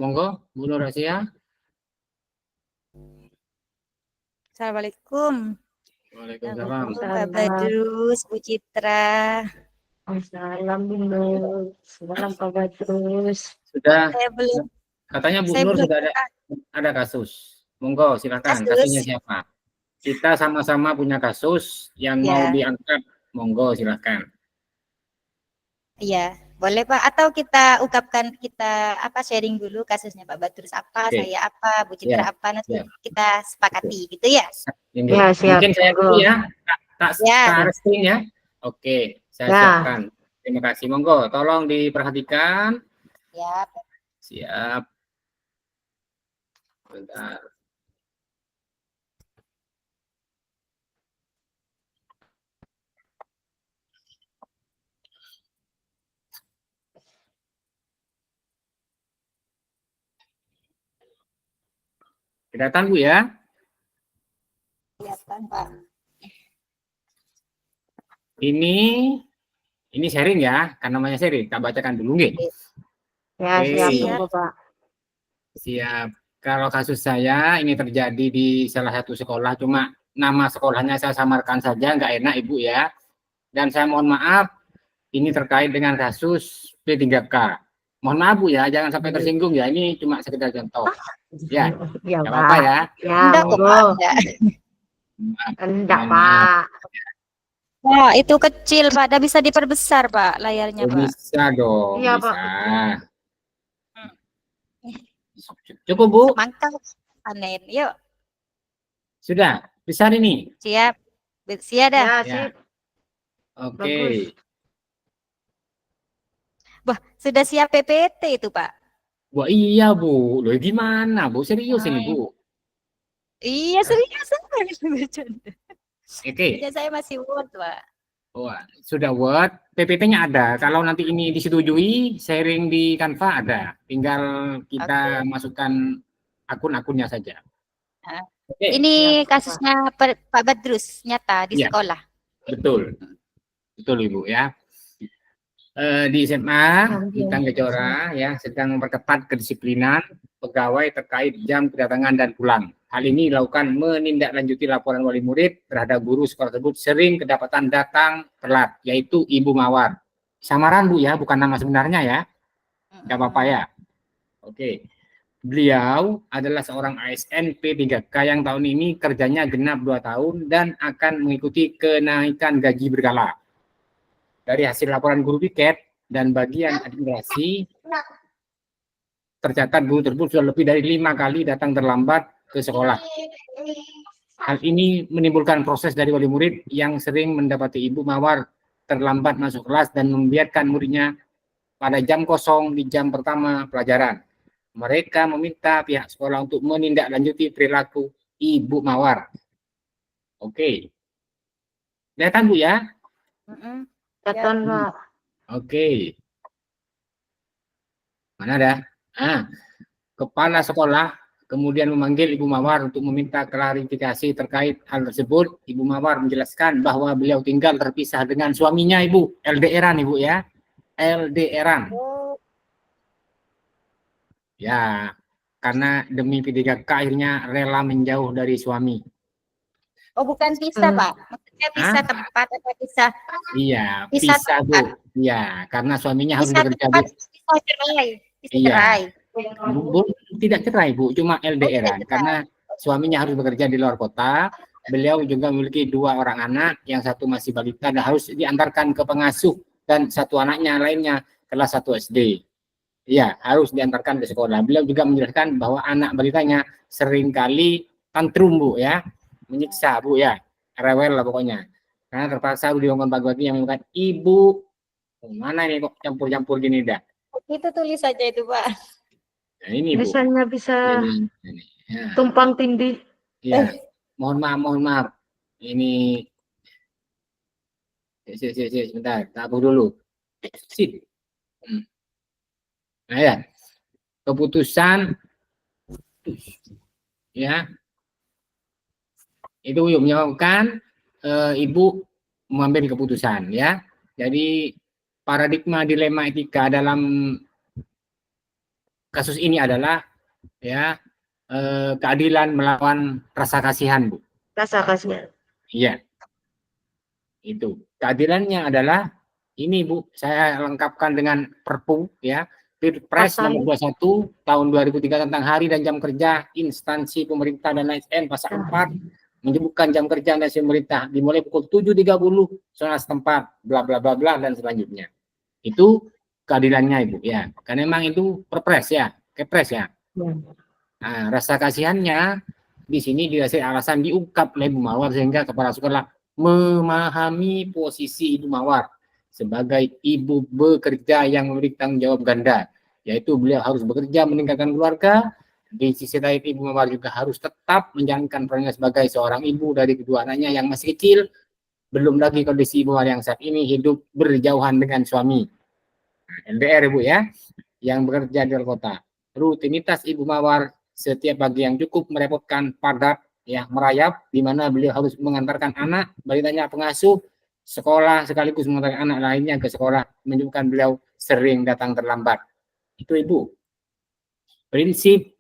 Monggo, Bu Nur Asia. Assalamualaikum. Waalaikumsalam. Pak Badrus, Bu Citra. Salam Bu Nur. Salam Pak Badrus. Sudah. Saya belum. Katanya Bu Saya Nur belum sudah ada kasus. Monggo, silakan. Kasus. Kasusnya siapa? Kita sama-sama punya kasus yang mau diangkat. Monggo, silakan. Iya, boleh Pak. Atau kita ungkapkan, kita sharing dulu kasusnya Pak Badrus apa, saya apa, Bu Citra apa, nanti kita sepakati gitu ya. Ya, siap. Mungkin saya dulu ya, tak resting ya. Oke, saya siapkan. Terima kasih. Monggo, tolong diperhatikan. Siap. Siap. Bentar. Kelihatan Bu ya? Kelihatan Pak. Ini sharing ya, kan namanya sharing. Kita bacakan dulu nih. Ya, siap Pak. Siap. Kalau kasus saya ini terjadi di salah satu sekolah, cuma nama sekolahnya saya samarkan saja, nggak enak Ibu ya. Dan saya mohon maaf, ini terkait dengan kasus P3K. Mohon maaf Bu ya, jangan sampai tersinggung ya. Ini cuma sekedar contoh. Ya, nggak apa-apa ya. Ya, enggak Pak. Wah, itu kecil Pak, bisa diperbesar Pak layarnya Pak. Bisa dong, ya, bisa. Pak. Cukup Bu? Semangka panen, yuk. Sudah, besar ini? Siap. Siap dah. Ya, sip. Oke. Bagus. Wah, sudah siap PPT itu Pak. Wah iya Bu, loh gimana Bu? Serius ini Bu? Iya serius. Oke. Saya masih Word Pak. Oh, sudah Word, PPT-nya ada. Kalau nanti ini disetujui, sharing di Canva ada. Tinggal kita masukkan akun-akunnya saja. Ini kasusnya Pak Badrus nyata di sekolah. Betul, betul Ibu ya. Di SMA Bintang Kejora ya sedang memperketat kedisiplinan pegawai terkait jam kedatangan dan pulang. Hal ini dilakukan menindaklanjuti laporan wali murid terhadap guru sekolah tersebut sering kedapatan datang telat, yaitu Ibu Mawar. Samaran Bu ya, bukan nama sebenarnya ya. Nggak apa-apa ya. Oke. Beliau adalah seorang ASN P3K yang tahun ini kerjanya genap 2 tahun dan akan mengikuti kenaikan gaji berkala. Dari hasil laporan guru piket dan bagian administrasi, tercatat guru tersebut sudah lebih dari 5 kali datang terlambat ke sekolah. Hal ini menimbulkan proses dari wali murid yang sering mendapati Ibu Mawar terlambat masuk kelas dan membiarkan muridnya pada jam kosong di jam pertama pelajaran. Mereka meminta pihak sekolah untuk menindaklanjuti perilaku Ibu Mawar. Oke. Kelihatan Bu ya? Kelihatan Pak. Oke. Mana ada? Kepala sekolah kemudian memanggil Ibu Mawar untuk meminta klarifikasi terkait hal tersebut. Ibu Mawar menjelaskan bahwa beliau tinggal terpisah dengan suaminya Ibu, LDR-an Ibu ya. LDR-an. Ya, karena demi P3K akhirnya rela menjauh dari suami. Oh, bukan pisah Pak. Maksudnya pisah tempat atau pisah? Iya, pisah Bu. Iya, karena suaminya harus bekerja di pisah cerai. Iya. Bu, tidak cerai Bu, cuma LDR-an karena suaminya harus bekerja di luar kota. Beliau juga memiliki 2 orang anak, yang satu masih balita dan harus diantarkan ke pengasuh dan satu anaknya lainnya kelas 1 SD. Iya, harus diantarkan ke sekolah. Beliau juga menjelaskan bahwa anak balitanya seringkali tantrum Bu ya, menyiksa Bu ya, rewel lah pokoknya. Karena terpaksa dibangun pagi-pagi yang mengatakan, Ibu, mana ini kok campur-campur gini dah. Itu tulis saja itu Pak. Nah, ini Bu. Misalnya bisa ya. tumpang tindih. Iya, mohon maaf. Ini sebentar, tabung dulu. Sip. Nah ya, keputusan ya itu menyebabkan Ibu mengambil keputusan ya. Jadi paradigma dilema etika dalam kasus ini adalah ya keadilan melawan rasa kasihan, Bu. Rasa kasihan. Iya, itu. Keadilannya adalah ini, Bu, saya lengkapkan dengan Perpu ya, Perpres Pasal. nomor 21 tahun 2003 tentang hari dan jam kerja instansi pemerintah dan ASN pasal 4 menyebutkan jam kerja instansi pemerintah dimulai pukul 7.30 zona setempat bla bla bla bla dan selanjutnya. Itu keadilannya, Ibu ya. Karena memang itu Perpres ya, Kepres ya. Nah, rasa kasihannya di sini dikasih alasan diungkap oleh Ibu Mawar sehingga kepala sekolah memahami posisi Ibu Mawar sebagai ibu bekerja yang memiliki tanggung jawab ganda, yaitu beliau harus bekerja meningkatkan keluarga. Di sisi lain Ibu Mawar juga harus tetap menjalankan perannya sebagai seorang ibu dari kedua anaknya yang masih kecil. Belum lagi kondisi Ibu Mawar yang saat ini hidup berjauhan dengan suami. LDR, Ibu ya, yang bekerja di luar kota. Rutinitas Ibu Mawar setiap pagi yang cukup merepotkan, padat, ya, merayap, di mana beliau harus mengantarkan anak, balitanya pengasuh, sekolah, sekaligus mengantarkan anak lainnya ke sekolah, menunjukkan beliau sering datang terlambat. Itu Ibu. Prinsip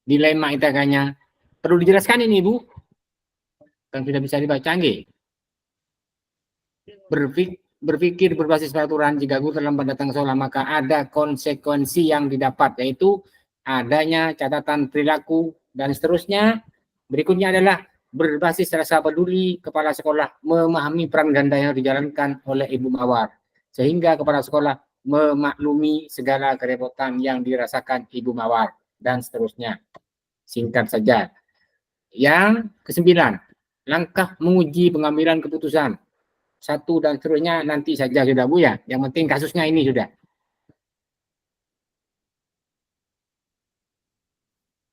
dilema itakanya. Perlu dijelaskan ini, Ibu? Kan sudah bisa dibaca, nggih? Berpikir berbasis peraturan, jika guru terlambat datang sekolah maka ada konsekuensi yang didapat, yaitu adanya catatan perilaku dan seterusnya. Berikutnya adalah berbasis rasa peduli kepala sekolah memahami peran ganda yang dijalankan oleh Ibu Mawar, sehingga kepala sekolah memaklumi segala kerepotan yang dirasakan Ibu Mawar dan seterusnya. Singkat saja. Yang ke-9, langkah menguji pengambilan keputusan. 1 dan seterusnya nanti saja sudah, Bu ya. Yang penting kasusnya ini sudah.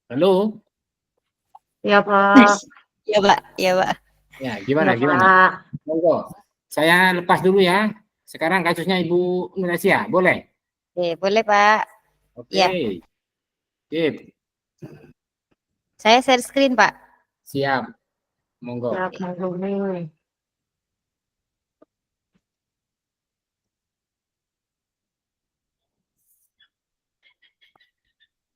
Halo? Ya, Pak. Ya, Pak. Ya, Pak. Ya, gimana? Ya, Gimana? Pak. Monggo. Saya lepas dulu ya. Sekarang kasusnya Ibu Indonesia, boleh? Oke, boleh, Pak. Oke. Ya. Sip. Saya share screen, Pak. Siap. Monggo. Ya, Pak.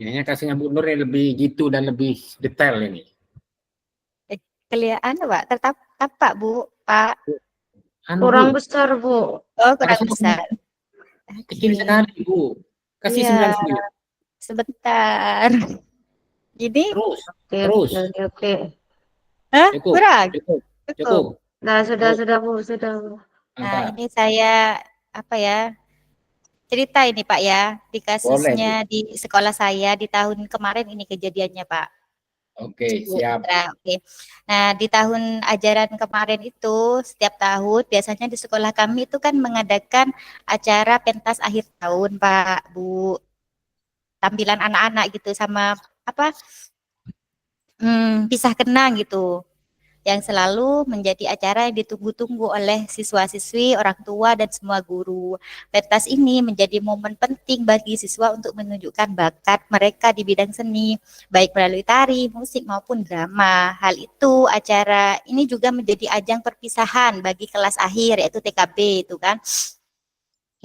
Kayaknya kasusnya Bu Nur lebih gitu dan lebih detail ini. Kelihatan, Pak. Tetap, Pak, Bu. Pak. Anu, Kurang Bu, besar, Bu. Oh, kurang Kasusnya besar. kecil Oke. sekali, Bu. Kasih Iya. 99. Sebentar. Gini? Terus. Oke, Terus. oke. Hah? Cukup. Kurang? Cukup. Cukup. Cukup. Nah, sudah, Cukup. Bu. Sudah, Bu. Nah, Mantap. ini saya apa ya? Cerita ini, Pak ya, di Boleh, kasusnya di sekolah saya di tahun kemarin ini kejadiannya, Pak. Oke, Bu siap. Citra, oke. Nah, di tahun ajaran kemarin itu setiap tahun biasanya di sekolah kami itu kan mengadakan acara pentas akhir tahun, Pak, Bu. Tampilan anak-anak gitu sama apa? Pisah kenang gitu. Yang selalu menjadi acara yang ditunggu-tunggu oleh siswa-siswi, orang tua, dan semua guru. Pentas ini menjadi momen penting bagi siswa untuk menunjukkan bakat mereka di bidang seni, baik melalui tari, musik, maupun drama. Hal itu, acara ini juga menjadi ajang perpisahan bagi kelas akhir, yaitu TKB, itu kan,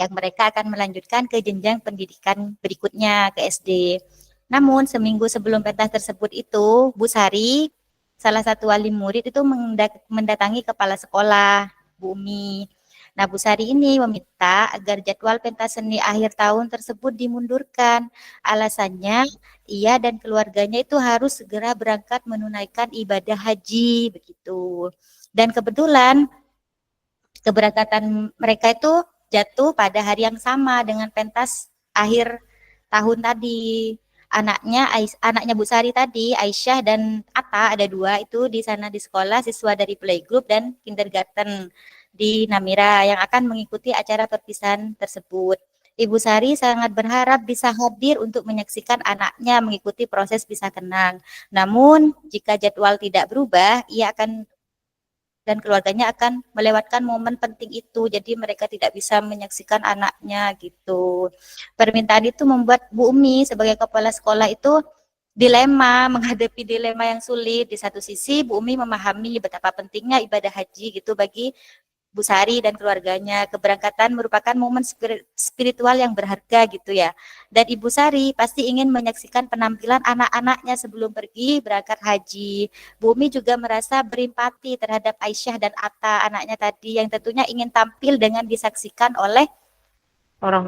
yang mereka akan melanjutkan ke jenjang pendidikan berikutnya, ke SD. Namun, seminggu sebelum pentas tersebut itu, Bu Sari, salah satu wali murid itu mendatangi kepala sekolah, Bu Umi. Nah, Bu Sari ini meminta agar jadwal pentas seni akhir tahun tersebut dimundurkan. Alasannya, ia dan keluarganya itu harus segera berangkat menunaikan ibadah haji, begitu. Dan kebetulan keberangkatan mereka itu jatuh pada hari yang sama dengan pentas akhir tahun tadi. Anaknya Bu Sari tadi, Aisyah dan Atta, ada 2 itu di sana di sekolah, siswa dari playgroup dan kindergarten di Namira yang akan mengikuti acara perpisahan tersebut. Ibu Sari sangat berharap bisa hadir untuk menyaksikan anaknya mengikuti proses pisah kenang. Namun, jika jadwal tidak berubah, ia akan dan keluarganya akan melewatkan momen penting itu. Jadi mereka tidak bisa menyaksikan anaknya gitu. Permintaan itu membuat Bu Umi sebagai kepala sekolah itu dilema, menghadapi dilema yang sulit. Di satu sisi Bu Umi memahami betapa pentingnya ibadah haji gitu bagi Bu Sari dan keluarganya. Keberangkatan merupakan momen spiritual yang berharga gitu ya. Dan Ibu Sari pasti ingin menyaksikan penampilan anak-anaknya sebelum pergi berangkat haji. Bu Umi juga merasa berempati terhadap Aisyah dan Atta, anaknya tadi, yang tentunya ingin tampil dengan disaksikan oleh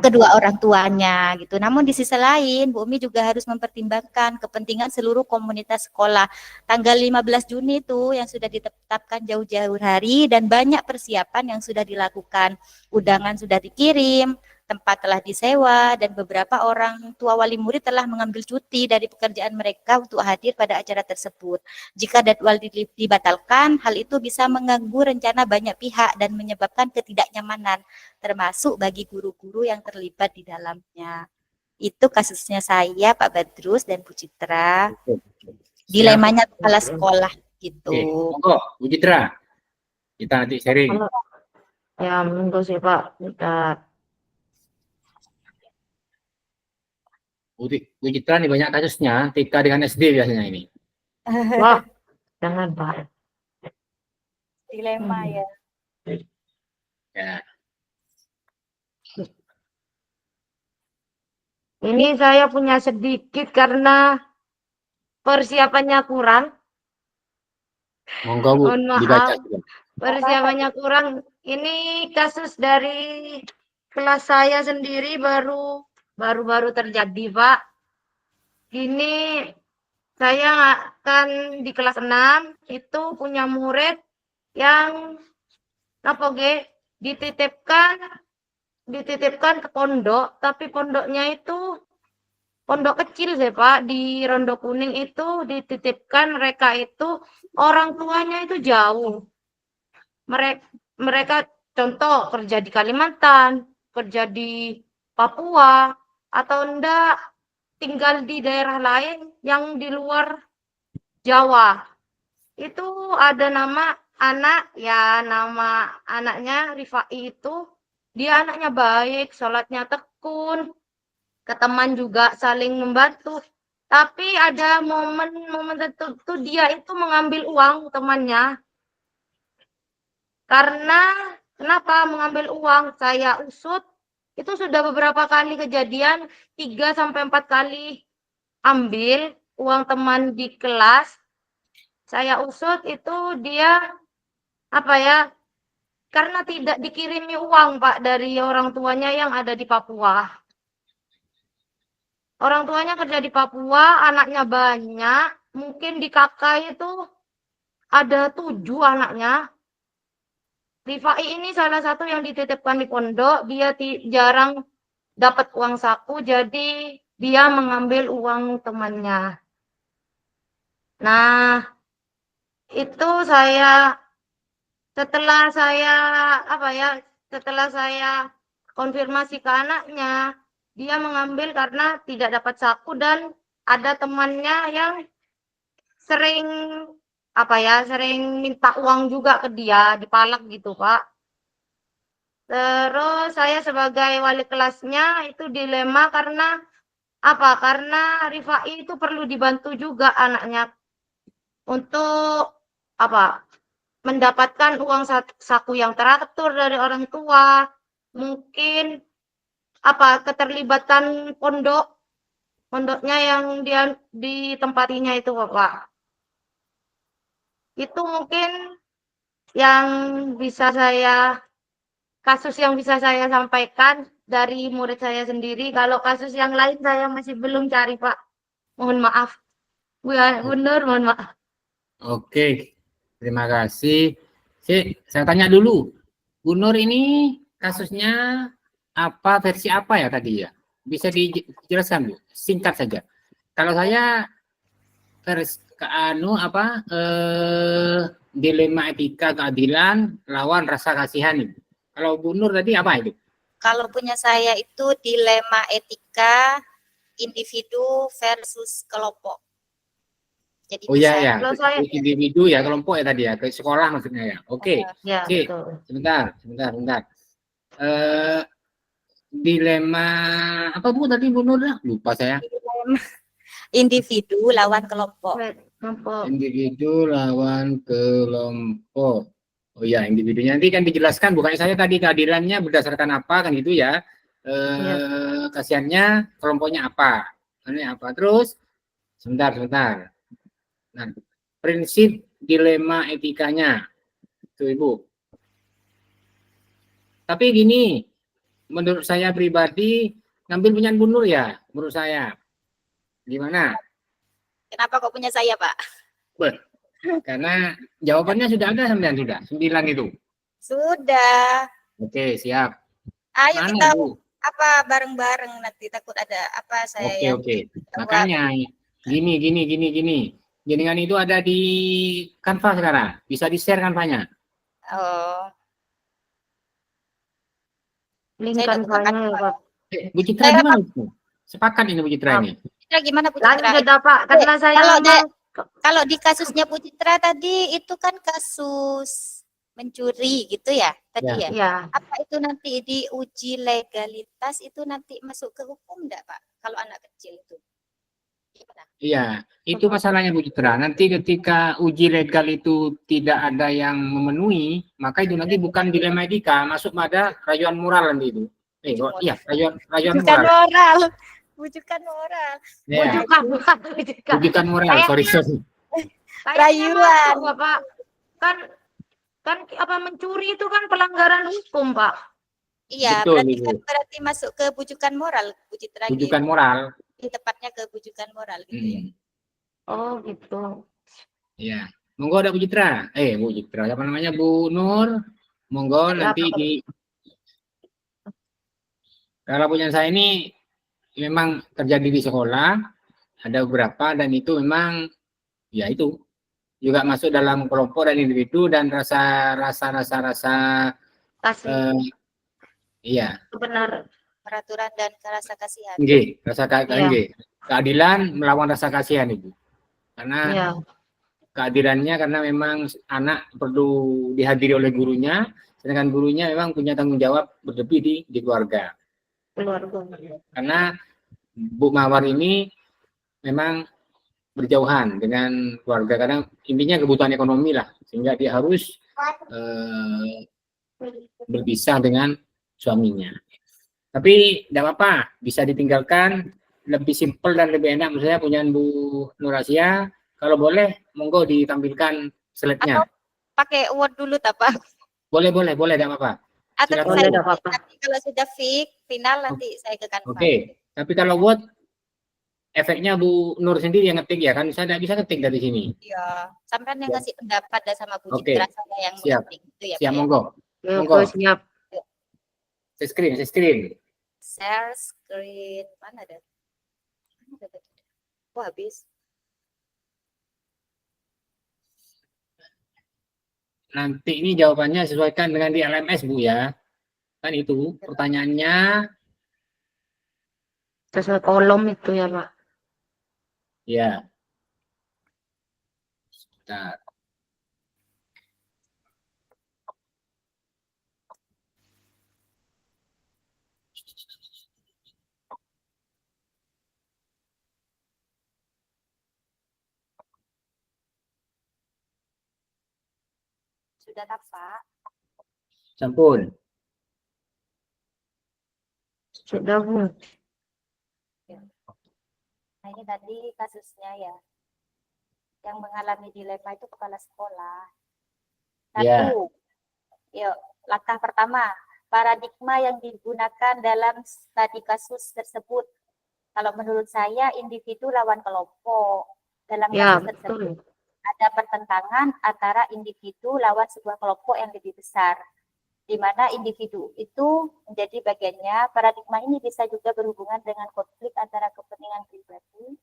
kedua orang tuanya gitu. Namun di sisi lain, Bu Umi juga harus mempertimbangkan kepentingan seluruh komunitas sekolah. Tanggal 15 Juni itu yang sudah ditetapkan jauh-jauh hari dan banyak persiapan yang sudah dilakukan. Undangan sudah dikirim, tempat telah disewa, dan beberapa orang tua wali murid telah mengambil cuti dari pekerjaan mereka untuk hadir pada acara tersebut. Jika jadwal dibatalkan, hal itu bisa mengganggu rencana banyak pihak dan menyebabkan ketidaknyamanan, termasuk bagi guru-guru yang terlibat di dalamnya. Itu kasusnya saya, Pak Badrus dan Bu Citra. Dilemanya kepala sekolah gitu. Monggo, Bu Citra. Kita nanti sharing. Ya, monggo sih Pak. Kita Bu Citra nih banyak kasusnya, TK dengan SD biasanya ini. Wah, jangan Pak. Dilema ya. Ya. Ini saya punya sedikit karena persiapannya kurang. Monggo Bu, Mohon maaf. dibaca juga. Persiapannya kurang. Ini kasus dari kelas saya sendiri baru terjadi, Pak. Ini saya kan di kelas 6 itu punya murid yang dititipkan ke pondok, tapi pondoknya itu pondok kecil sih Pak, di Rondo Kuning itu dititipkan, mereka itu orang tuanya itu jauh. Mereka contoh kerja di Kalimantan, kerja di Papua, atau enggak tinggal di daerah lain yang di luar Jawa. Itu ada nama anaknya Rifai itu, dia anaknya baik, sholatnya tekun, ke teman juga saling membantu. Tapi ada momen tertentu dia itu mengambil uang temannya. Karena kenapa mengambil uang? Saya usut, itu sudah beberapa kali kejadian, 3-4 kali ambil uang teman di kelas. Saya usut itu dia karena tidak dikirimi uang Pak dari orang tuanya yang ada di Papua. Orang tuanya kerja di Papua, anaknya banyak, mungkin di kakak itu ada 7 anaknya. Rifai ini salah satu yang dititipkan di pondok, dia jarang dapat uang saku, jadi dia mengambil uang temannya. Nah, itu setelah saya konfirmasi ke anaknya, dia mengambil karena tidak dapat saku dan ada temannya yang sering minta uang juga ke dia, dipalak gitu, Pak. Terus saya sebagai wali kelasnya itu dilema karena Karena Rifai itu perlu dibantu juga anaknya untuk mendapatkan uang saku yang teratur dari orang tua. Mungkin keterlibatan pondoknya yang dia ditempatinya itu, Bapak. Itu mungkin kasus yang bisa saya sampaikan dari murid saya sendiri. Kalau kasus yang lain saya masih belum cari, Pak. Mohon maaf. Benar, mohon maaf. Oke, terima kasih. Saya tanya dulu, Bu Nur ini kasusnya versi apa ya tadi ya? Bisa dijelaskan Bu, singkat saja. Kalau saya dilema etika keadilan lawan rasa kasihan itu. Kalau Bu Nur tadi apa itu? Kalau punya saya itu dilema etika individu versus kelompok. Jadi ya, individu ya, kelompok ya tadi ya, ke sekolah maksudnya ya. Oke. Ya, sebentar. Dilema apa Bu tadi Bu Nur? Lupa saya. Individu lawan kelompok. Individu lawan kelompok. Oh iya, individunya nanti kan dijelaskan, bukannya saya tadi keadilannya berdasarkan apa kan gitu ya. Kasihannya kelompoknya apa. Ini apa. Terus sebentar. Nah, prinsip dilema etikanya. Tuh Ibu. Tapi gini, menurut saya pribadi ngambil punya Bu Nur ya, menurut saya. Gimana? Kenapa kok punya saya, Pak? Karena jawabannya sudah ada 9 itu. Sudah. Oke, siap. Ayo Mana, kita Bu? apa bareng-bareng, nanti takut ada apa saya yang Oke. jawab. Makanya gini. Jaringan itu ada di Canva sekarang. Bisa di-share Canva-nya. Oh, Link saya kan udah banyak, Pak. Bu Citra Saya- gimana itu? Sepakat ini Bu Citra ini. Citra gimana Bu Lanjut Citra? dah, Pak, karena saya Kalau memang Kalau di kasusnya Bu Citra tadi itu kan kasus mencuri gitu ya tadi ya. ya Apa itu nanti diuji legalitas itu nanti masuk ke hukum enggak, Pak? Kalau anak kecil itu. Gimana? Iya, itu masalahnya Bu Citra. Nanti ketika uji legal itu tidak ada yang memenuhi, maka itu nanti bukan dilema etika, masuk pada rayuan moral nanti itu. Iya, rayuan Bukan moral. moral. Bujukan moral. Ya, bujukan, bujukan. bujukan moral. Sorry. Kayaknya Rayuan. masuk, Bapak. Kan apa mencuri itu kan pelanggaran hukum, Pak. Iya, Betul, berarti Ibu. kan berarti masuk ke bujukan moral, Bu Citra. Bujukan moral. Tepatnya ke bujukan moral gitu ya. Oh, gitu. Iya. Monggo ada Bu Citra. Bu Citra, apa namanya Bu Nur? Monggo Ya, nanti Pak. kalau punya saya ini memang terjadi di sekolah, ada beberapa dan itu memang ya itu juga masuk dalam kelompok dan individu dan rasa Kasih. iya, Benar. Peraturan dan rasa kasihan. nggih, Iya. keadilan melawan rasa kasihan Ibu. Karena Iya. keadilannya karena memang anak perlu dihadiri oleh gurunya, sedangkan gurunya memang punya tanggung jawab berlebih di keluarga. Keluarga. Karena Bu Mawar ini memang berjauhan dengan keluarga karena intinya kebutuhan ekonomi lah, sehingga dia harus berpisah dengan suaminya. Tapi tidak apa-apa, bisa ditinggalkan, lebih simpel dan lebih enak. Menurut saya punya Bu Nur Asia, kalau boleh monggo ditampilkan slide-nya. Atau pakai Word dulu tak, Pak? Boleh, tidak apa-apa. Atau Silakan. saya Tidak apa-apa. nanti kalau sudah fix final nanti saya ke Canva. Oke, tapi kalau Word efeknya Bu Nur sendiri yang ngetik ya kan, saya tidak bisa ngetik dari sini. Iya, sampean yang kasih pendapat dah sama Bu Oke. Citra, saya yang Siap. mengetik itu ya, Siap, Pak, ya. monggo. Oke, siap. Share screen. Share screen. Mana ada? Oh, habis. Nanti ini jawabannya sesuaikan dengan di LMS Bu ya. Kan itu pertanyaannya. Sesuai kolom itu ya, Pak. Ya. Sebentar. Sudah tak, Pak? Sampun. Sudah, Bu. Nah, ini tadi kasusnya ya. Yang mengalami dilema itu kepala sekolah. Ya. Satu. Yuk, langkah pertama, paradigma yang digunakan dalam studi kasus tersebut. Kalau menurut saya, individu lawan kelompok. Dalam Ya, kasus tersebut betul. ada pertentangan antara individu lawan sebuah kelompok yang lebih besar, di mana individu itu menjadi bagiannya. Paradigma ini bisa juga berhubungan dengan konflik antara kepentingan pribadi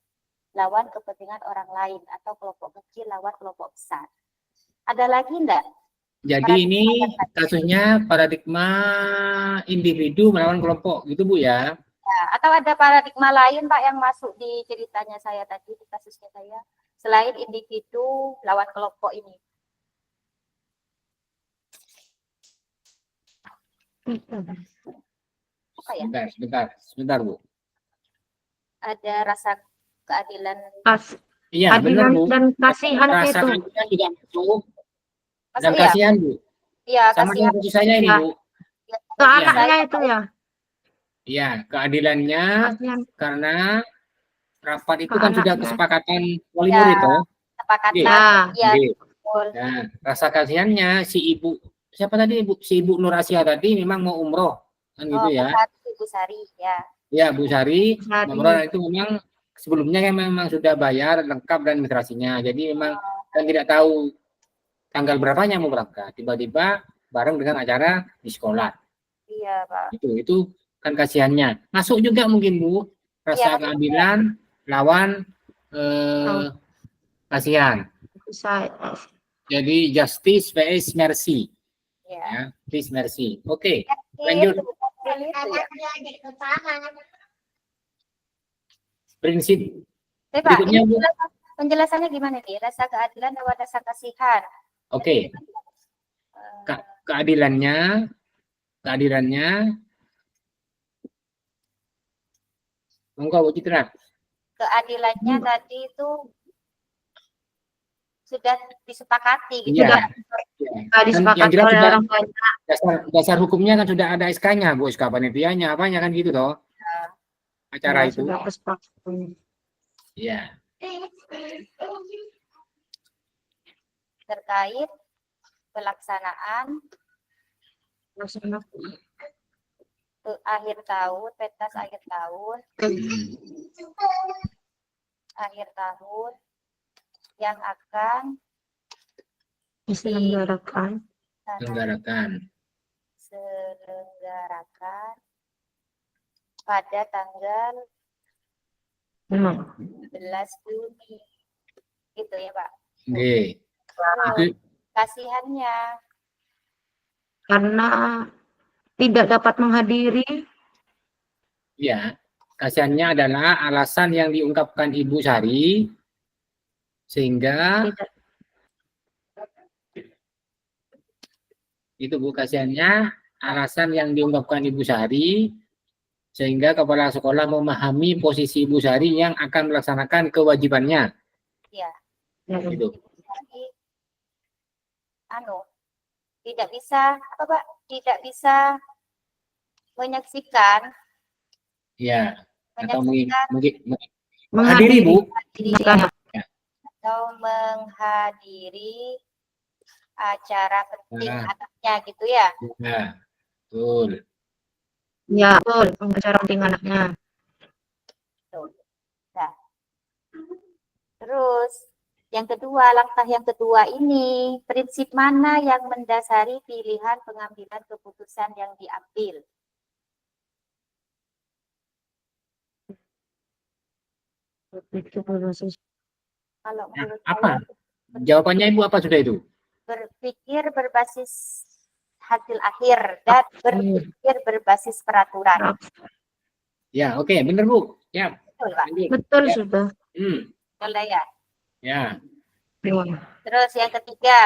lawan kepentingan orang lain atau kelompok kecil lawan kelompok besar. Ada lagi enggak? Jadi ini kasusnya paradigma individu melawan kelompok, gitu Bu ya? Ya, atau ada paradigma lain Pak yang masuk di ceritanya saya tadi, di kasusnya saya, selain individu lawan kelompok ini? Apa ya? Sebentar Bu. Ada rasa keadilan. Iya, benar Adilan Bu. dan kasihan Rasa itu. keadilan juga masuk. Dan Masuk ya? kasihan Bu. Iya, Sama kasihan. dengan sisanya ini, Ya. Bu. Ke Iya. anaknya itu ya. Ya, keadilannya Kasihan karena rapat itu ke kan sudah anaknya. kesepakatan wali Ya, murid toh. kesepakatan. Ya. Iya, Oke. betul. Nah, rasa kasihannya si ibu siapa tadi ibu si ibu Nur Asia tadi memang mau umroh kan gitu Oh, ya. Bu Sari, ya. Ya, Bu Sari Sari. umroh itu memang sebelumnya kan memang sudah bayar lengkap dan administrasinya. Jadi memang kan tidak tahu tanggal berapanya mau berangkat. Tiba-tiba bareng dengan acara di sekolah. Iya, Pak. Itu kan kasihannya. Masuk juga mungkin Bu Iya, rasa keadilan lawan Oh, kasihan. bisa. Jadi justice vs mercy. Iya. Ya, please mercy. Oke, Itu, lanjut. itu ya. Prinsip Tapi Pak, berikutnya, ini Bu. penjelasannya gimana nih? Rasa keadilan lewat rasa kasihan. Oke, keadilannya monggo Bu Citra. Keadilannya tadi itu sudah disepakati gitu Iya. ya. Tadi Kan sepakat yang jelas oleh sudah orang tuanya. dasar hukumnya kan sudah ada SK-nya, Bu, SK panitianya apanya kan gitu toh. Acara Ya, itu. sudah kesepakatan. Iya. Terkait pelaksanaan akhir tahun, pentas akhir tahun yang akan Diselenggarakan. selenggarakan pada tanggal 11 Juni. Gitu ya, Pak. Oke. Itu Kasihannya Karena tidak dapat menghadiri. ya, kasihannya adalah alasan yang diungkapkan Ibu Sari sehingga Tidak. itu Bu kasihannya alasan yang diungkapkan Ibu Sari sehingga kepala sekolah memahami posisi Ibu Sari yang akan melaksanakan kewajibannya. ya. Gitu. Jadi tidak bisa apa Pak? Tidak bisa menyaksikan Ya, atau menyaksikan menghadiri Bu. dirinya atau menghadiri acara penting anaknya gitu ya. Ya, betul. Ya, betul. Acara penting anaknya. Nah, terus langkah yang kedua ini, prinsip mana yang mendasari pilihan pengambilan keputusan yang diambil? Kalau menurut Apa? saya, Jawabannya Ibu apa sudah itu? berpikir berbasis hasil akhir dan berpikir berbasis peraturan. Ya, oke, benar Bu. Ya. Betul, Pak. Betul Ya. sudah. Betul ya. Ya. Terus yang ketiga,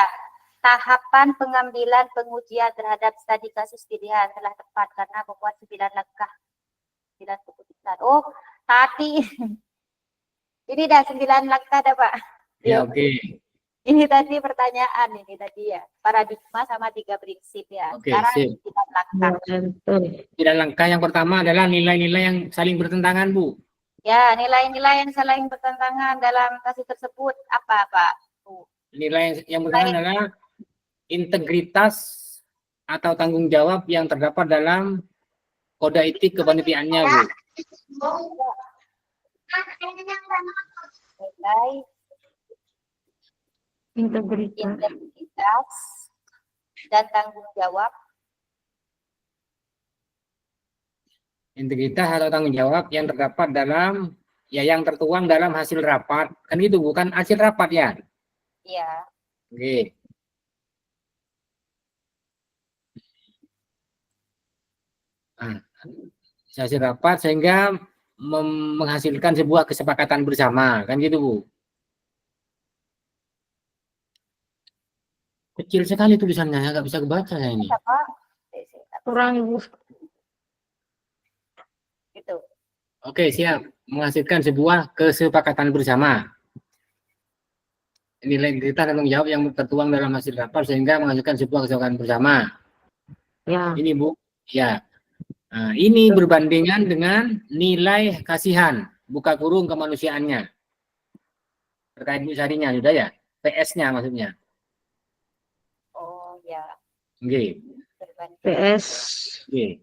tahapan pengambilan pengujian terhadap studi kasus pilihan telah tepat karena membuat 9 langkah 9 keputusan. Oh, tadi ini dah 9 langkah dah Pak. Ya, oke. Ini tadi pertanyaan ini tadi ya, paradigma sama 3 prinsip ya. Oke, Sekarang sip. 9 langkah. Tidak langkah yang pertama adalah nilai-nilai yang saling bertentangan, Bu. Ya, nilai-nilai yang saling bertentangan dalam kasus tersebut apa, Pak? Nilai yang pertama adalah integritas atau tanggung jawab yang terdapat dalam kode etik kepanitiaannya, Bu. Nilai Integritas. dan tanggung jawab. Integritas atau tanggung jawab yang terdapat dalam yang tertuang dalam hasil rapat. Kan itu bukan hasil rapat ya? Ya. Oke. Nah, hasil rapat sehingga menghasilkan sebuah kesepakatan bersama, kan gitu Bu? Kecil sekali tulisannya, nggak bisa kebaca ya ini. Kurang Gitu. Oke, siap. Menghasilkan sebuah kesepakatan bersama. nilai integritas dan tanggung jawab yang tertuang dalam hasil rapat sehingga menghasilkan sebuah kesepakatan bersama. Ya. Ini Bu, ya. Nah, ini berbandingan dengan nilai kasihan, buka kurung kemanusiaannya. Terkait Bu Sarinya sudah ya, PS-nya maksudnya. Oh ya, Oke. berbanding. PS. Oke.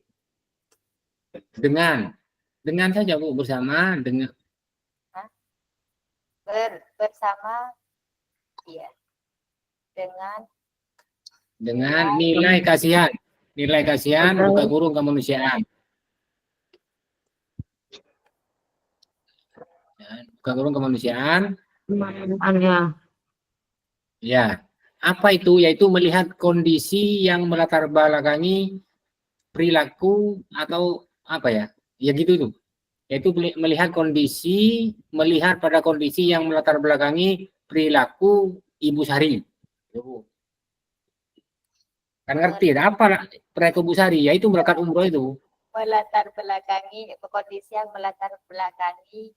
Dengan saja Bu, bersama dengan Bersama ya dengan nilai kasihan, buka kurung kemanusiaan. Buka kurung kemanusiaan. Kemanusiaannya. Ya, apa itu? Yaitu melihat kondisi yang melatar belakangi perilaku atau apa ya? Ya gitu tuh. Yaitu melihat pada kondisi yang melatar belakangi perilaku Ibu Sari. Kan ngerti apa perilaku Ibu Sari? Yaitu berangkat umroh itu. melatar belakangi kondisi yang melatar belakangi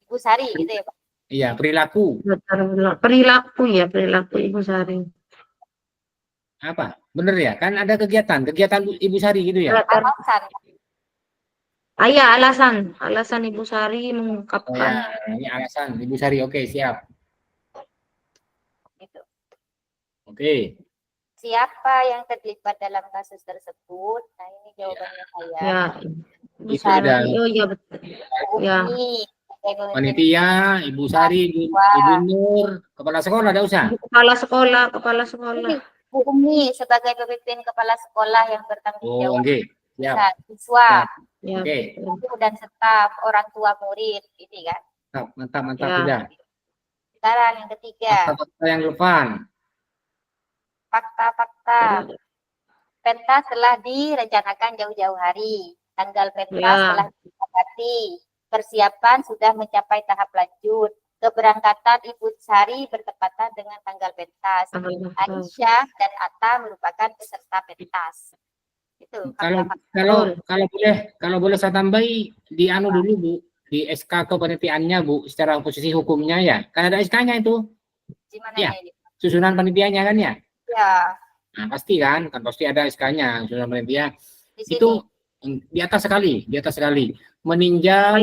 Ibu Sari gitu ya Pak. Iya, perilaku. Perilaku Ibu Sari. Apa? Bener ya? Kan ada kegiatan Ibu Sari gitu ya? Alasan. Ya, alasan Ibu Sari Oh mengungkapkan. ya, ini alasan Ibu Sari. Oke, siap. Gitu. Oke. Siapa yang terlibat dalam kasus tersebut? Nah, ini jawabannya saya. Ya, Ibu Itu Sari. ada Oh iya betul. Ya. panitia, Ibu Sari, Ibu Nur, kepala sekolah ada usah. Kepala sekolah. Bu Umi sebagai pemimpin kepala sekolah yang bertanggung Oh, jawab oke. Siap. siswa Ya. Oke. dan staf, orang tua murid, ini kan. Mantap Ya. sudah. Sekarang yang ketiga, Fakta yang relevan. fakta-fakta. Pentas telah direncanakan jauh-jauh hari. Tanggal pentas telah disepakati. Persiapan sudah mencapai tahap lanjut. Keberangkatan Ibu Sari bertepatan dengan tanggal pentas. Aisyah dan Atta merupakan peserta pentas. Itu Kalau boleh saya tambahi di anu dulu Bu, di SK kepanitiaannya Bu, secara posisi hukumnya ya. Kan ada SK-nya itu. Gimana Ya. ini? Susunan panitianya kan ya? Ya. Nah, pasti pasti ada SK-nya, susunan panitia. Di sini. Itu di atas sekali, meninjau.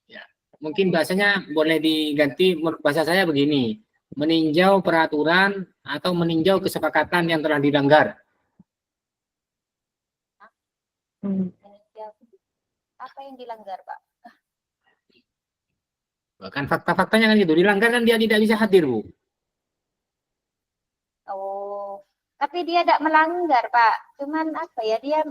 Ya, mungkin bahasanya boleh diganti, bahasa saya begini, meninjau peraturan atau meninjau kesepakatan yang telah dilanggar. Apa yang dilanggar, Pak? Bahkan fakta-faktanya kan gitu, dilanggar kan dia tidak bisa hadir, Bu. Oh, tapi dia tidak melanggar, Pak. Cuman apa ya, dia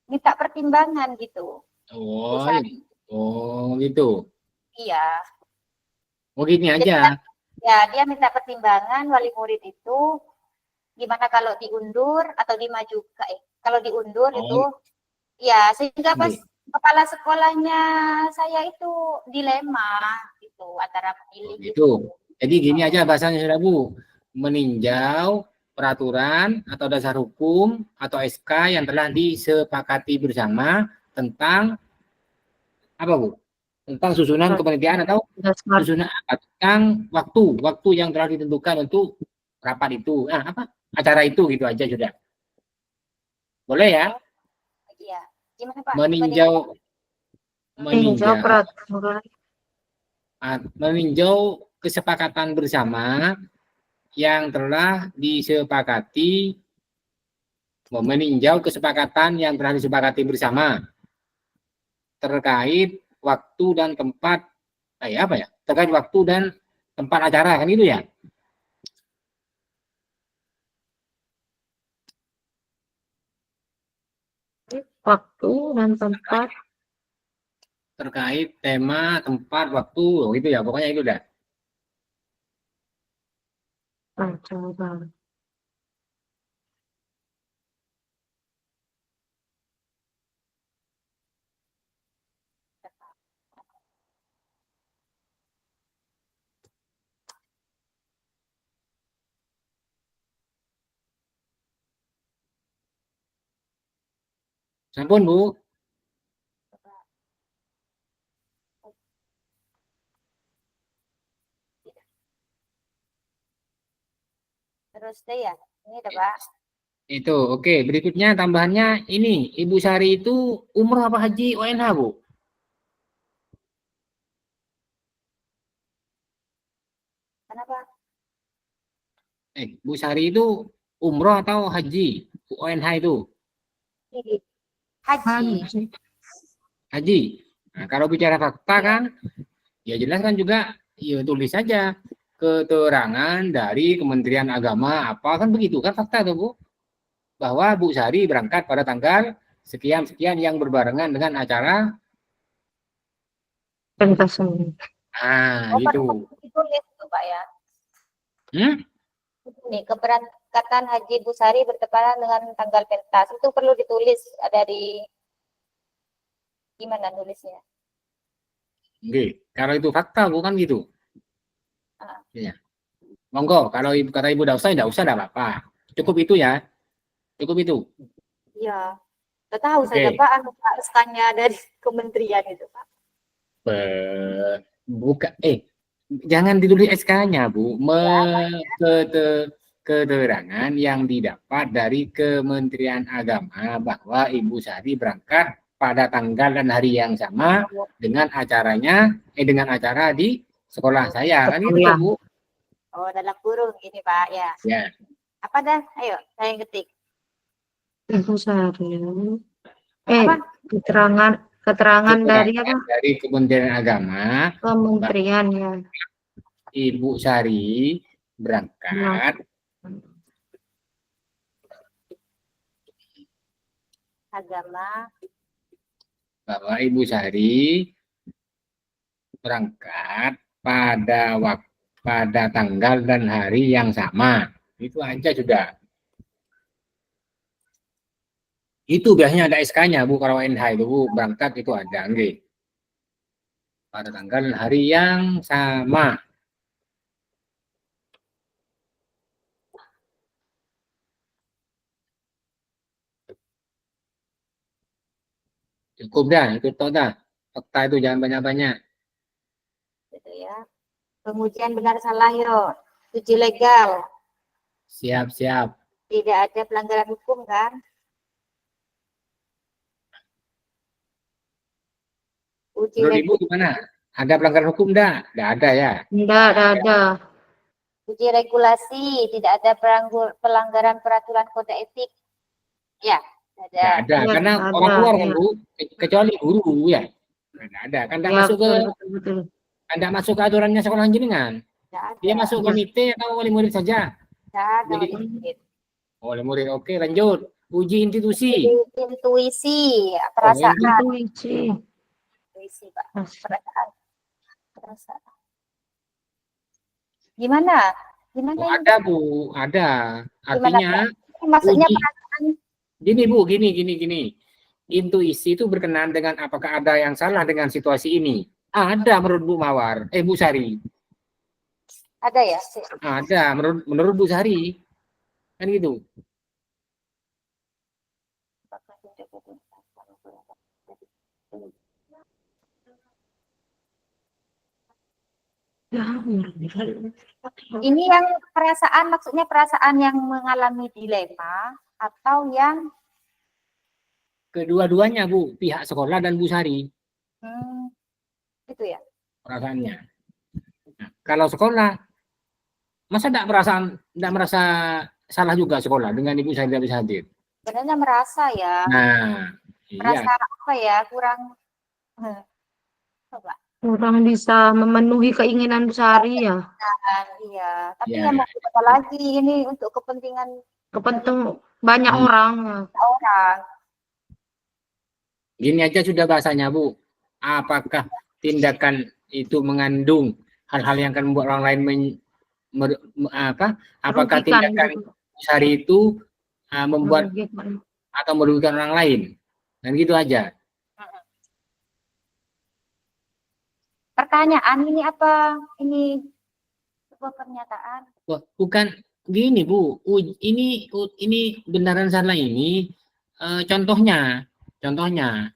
minta pertimbangan gitu. Oh, gitu. Iya. Oh, gini aja. Ya, dia minta pertimbangan wali murid itu gimana kalau diundur atau dimajukan. Kalau diundur itu, ya sehingga pas kepala sekolahnya saya itu dilema gitu antara memilih gitu. Jadi gini aja bahasanya sudah Bu, meninjau peraturan atau dasar hukum atau SK yang telah disepakati bersama tentang apa Bu? Tentang susunan kepanitiaan atau susunan tentang waktu yang telah ditentukan untuk rapat itu. Apa? Acara itu gitu aja sudah. Boleh ya? Iya. Gimana Pak? Meninjau kesepakatan bersama yang telah disepakati, bersama terkait waktu dan tempat, terkait waktu dan tempat acara kan gitu ya. Waktu dan tempat. Terkait tema, tempat, waktu, gitu ya. Pokoknya itu dah. Coba. Sampun, Bu. Terus deh ya. Ini ada Pak. Itu, oke. Berikutnya tambahannya ini, Ibu Sari itu umroh apa haji ONH, Bu? Kenapa? Bu Sari itu umroh atau haji ONH itu? Ini haji. Haji. Nah, kalau bicara fakta Iya. kan, ya jelas kan juga, ya tulis saja keterangan dari Kementerian Agama apa kan begitu kan fakta tuh Bu, bahwa Bu Sari berangkat pada tanggal sekian-sekian yang berbarengan dengan acara. Pentasan. Ah, Oh, gitu. ditulis tuh Pak ya. Hmm? Nih, keberangkatan Haji Bu Sari bertepatan dengan tanggal pentas. Itu perlu ditulis dari gimana nulisnya? Oke, kalau itu fakta bukan gitu. Ah. Ya. Monggo, kalau kata Ibu tidak usah, tidak apa-apa. Cukup itu ya. Cukup itu. Iya. Tidak tahu Oke. saja Pak, SK-nya dari kementerian itu Pak. Buka, jangan ditulis SK-nya, Bu. Keterangan yang didapat dari Kementerian Agama bahwa Ibu Sari berangkat pada tanggal dan hari yang sama dengan acaranya, dengan acara di sekolah saya. Kan itu, Sekolah. Bu? Oh, dalam kurung ini Pak ya. Ya. Apa dah? Ayo, saya yang ketik. Ibu Sari. Apa? Keterangan dari apa? Dari Kementerian Agama, Kementerian ya. Ibu Sari berangkat Agama. bahwa Ibu Sari berangkat pada tanggal dan hari yang sama. Itu aja sudah. Itu biasanya ada SK-nya, Bu, kalau NH itu, Bu, berangkat itu ada, enggak? Pada tanggal dan hari yang sama. Cukup dah, itu toh dah. Fakta itu jangan banyak-banyak. Gitu ya. Pengujian benar salah yo. Uji legal. Siap-siap. Tidak ada pelanggaran hukum kan? Uji Menurut legal. Ibu gimana? Ada pelanggaran hukum enggak? Enggak ada ya? Enggak ada. Uji regulasi, tidak ada pelanggaran peraturan kode etik. Ya, ada. Enggak ada, Ya, karena ada, orang luar kan, ya. Bu, kecuali guru ya. Enggak ada, kan enggak Ya, masuk ke betul. enggak masuk ke aturannya sekolah jenengan. Tidak ada. Dia masuk Ya. komite atau wali murid saja? Tidak ada. Jadi, Wali wali murid. Oke, lanjut. Uji institusi. intuisi, perasaan. Intuisi. Intuisi, Pak. Perasaan. Gimana? Gimana Oh, ini? ada, Bu, ada. Artinya Maksudnya uji. perasaan. Gini, Bu, gini. Intuisi itu berkenaan dengan apakah ada yang salah dengan situasi ini? Ada menurut Bu Mawar, Bu Sari. Ada ya? Ada menurut Bu Sari. Kan gitu. Ini yang perasaan, maksudnya perasaan yang mengalami dilema atau yang Kedua-duanya, Bu, pihak sekolah dan Bu Sari. itu ya. Perasaannya. Nah, kalau sekolah, masa tidak merasa salah juga sekolah dengan Ibu Sari bisa hadir? Sebenarnya merasa ya. Nah, merasa iya. apa ya, kurang coba. Kurang bisa memenuhi keinginan Bu Sari ya. Iya, tapi Ya. yang mau apa lagi ini untuk kepentingan banyak orang. Gini aja sudah bahasanya, Bu. Apakah tindakan itu mengandung hal-hal yang akan membuat orang lain apakah Merugikan, tindakan gitu. Sari itu membuat atau merugikan orang lain? Dan gitu aja. Pertanyaan ini apa? Ini sebuah pernyataan. Bukan gini, Bu. Ini benaran salah ini contohnya. Contohnya,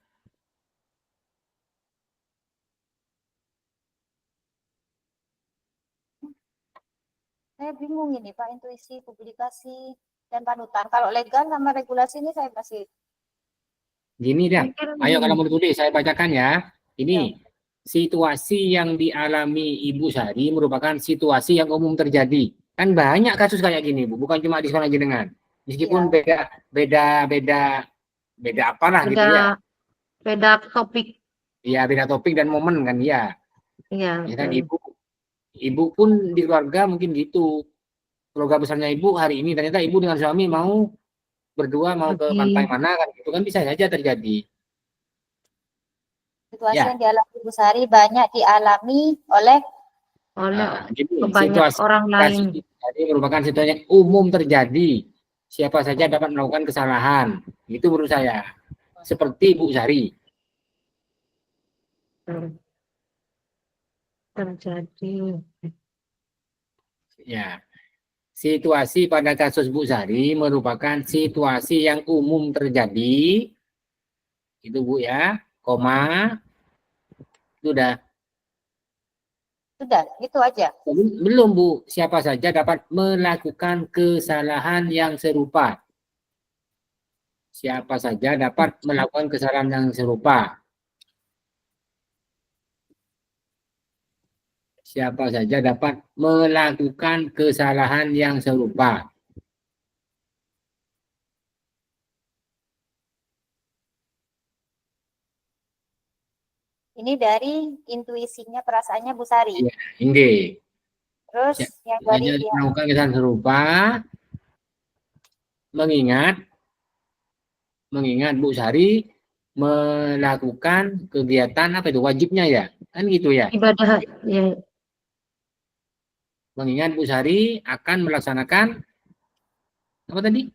Saya bingung ini Pak, intuisi, publikasi, dan panutan. Kalau legal sama regulasi ini saya masih gini dah. Mungkin Ayo kalau mau ditulis, saya bacakan ya. Ya. Ini situasi yang dialami Ibu Sari merupakan situasi yang umum terjadi. Kan banyak kasus kayak gini, Bu. Bukan cuma di sekolah jenengan. Meskipun beda apalah gitu ya. beda topik. Ya beda topik dan momen kan ya. Iya, Ya kan betul. ibu pun di keluarga mungkin gitu. Keluarga besarnya ibu hari ini ternyata ibu dengan suami mau berdua mau ke pantai mana kan itu kan bisa saja terjadi. situasi Ya. yang dialami Ibu Sari banyak dialami oleh Jadi banyak situasi orang lain. tadi merupakan situasi yang umum terjadi. Siapa saja dapat melakukan kesalahan. Itu menurut saya. Seperti Bu Sari. Terjadi. Ya. Situasi pada kasus Bu Sari merupakan situasi yang umum terjadi. Itu Bu ya. Koma. Sudah. sudah itu aja. Belum Bu. Siapa saja dapat melakukan kesalahan yang serupa. Siapa saja dapat melakukan kesalahan yang serupa. Siapa saja dapat melakukan kesalahan yang serupa. Ini dari intuisinya, perasaannya Bu Sari. Ya, ini. Terus yang dari Hanya melakukan kesalahan serupa, mengingat Bu Sari melakukan kegiatan apa itu wajibnya ya, kan gitu ya. Ibadah, ya. Mengingat Bu Sari akan melaksanakan apa tadi?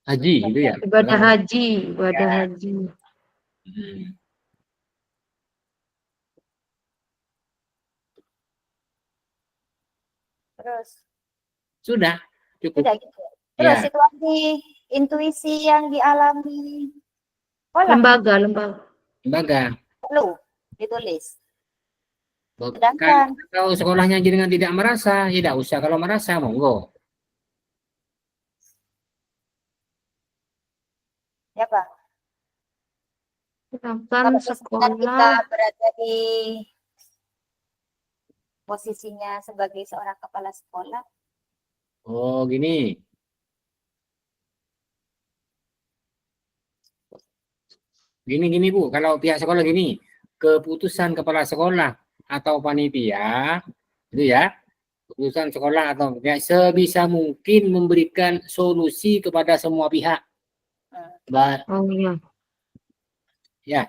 Haji gitu ya. Ibadah haji, ibadah Ya. haji. terus Sudah cukup. sudah gitu. Terus Ya. situasi intuisi yang dialami Lembaga. Lembaga. perlu ditulis. Kan kalau sekolahnya jenengan tidak merasa, ya tidak usah. Kalau merasa, monggo. Ya Pak. Sedangkan Kalau misalkan kita sekolah berada di posisinya sebagai seorang kepala sekolah, Oh, gini. Gini, Bu. Kalau pihak sekolah gini, keputusan kepala sekolah atau panitia, itu ya, keputusan sekolah atau panitia sebisa mungkin memberikan solusi kepada semua pihak. oh iya. Ya,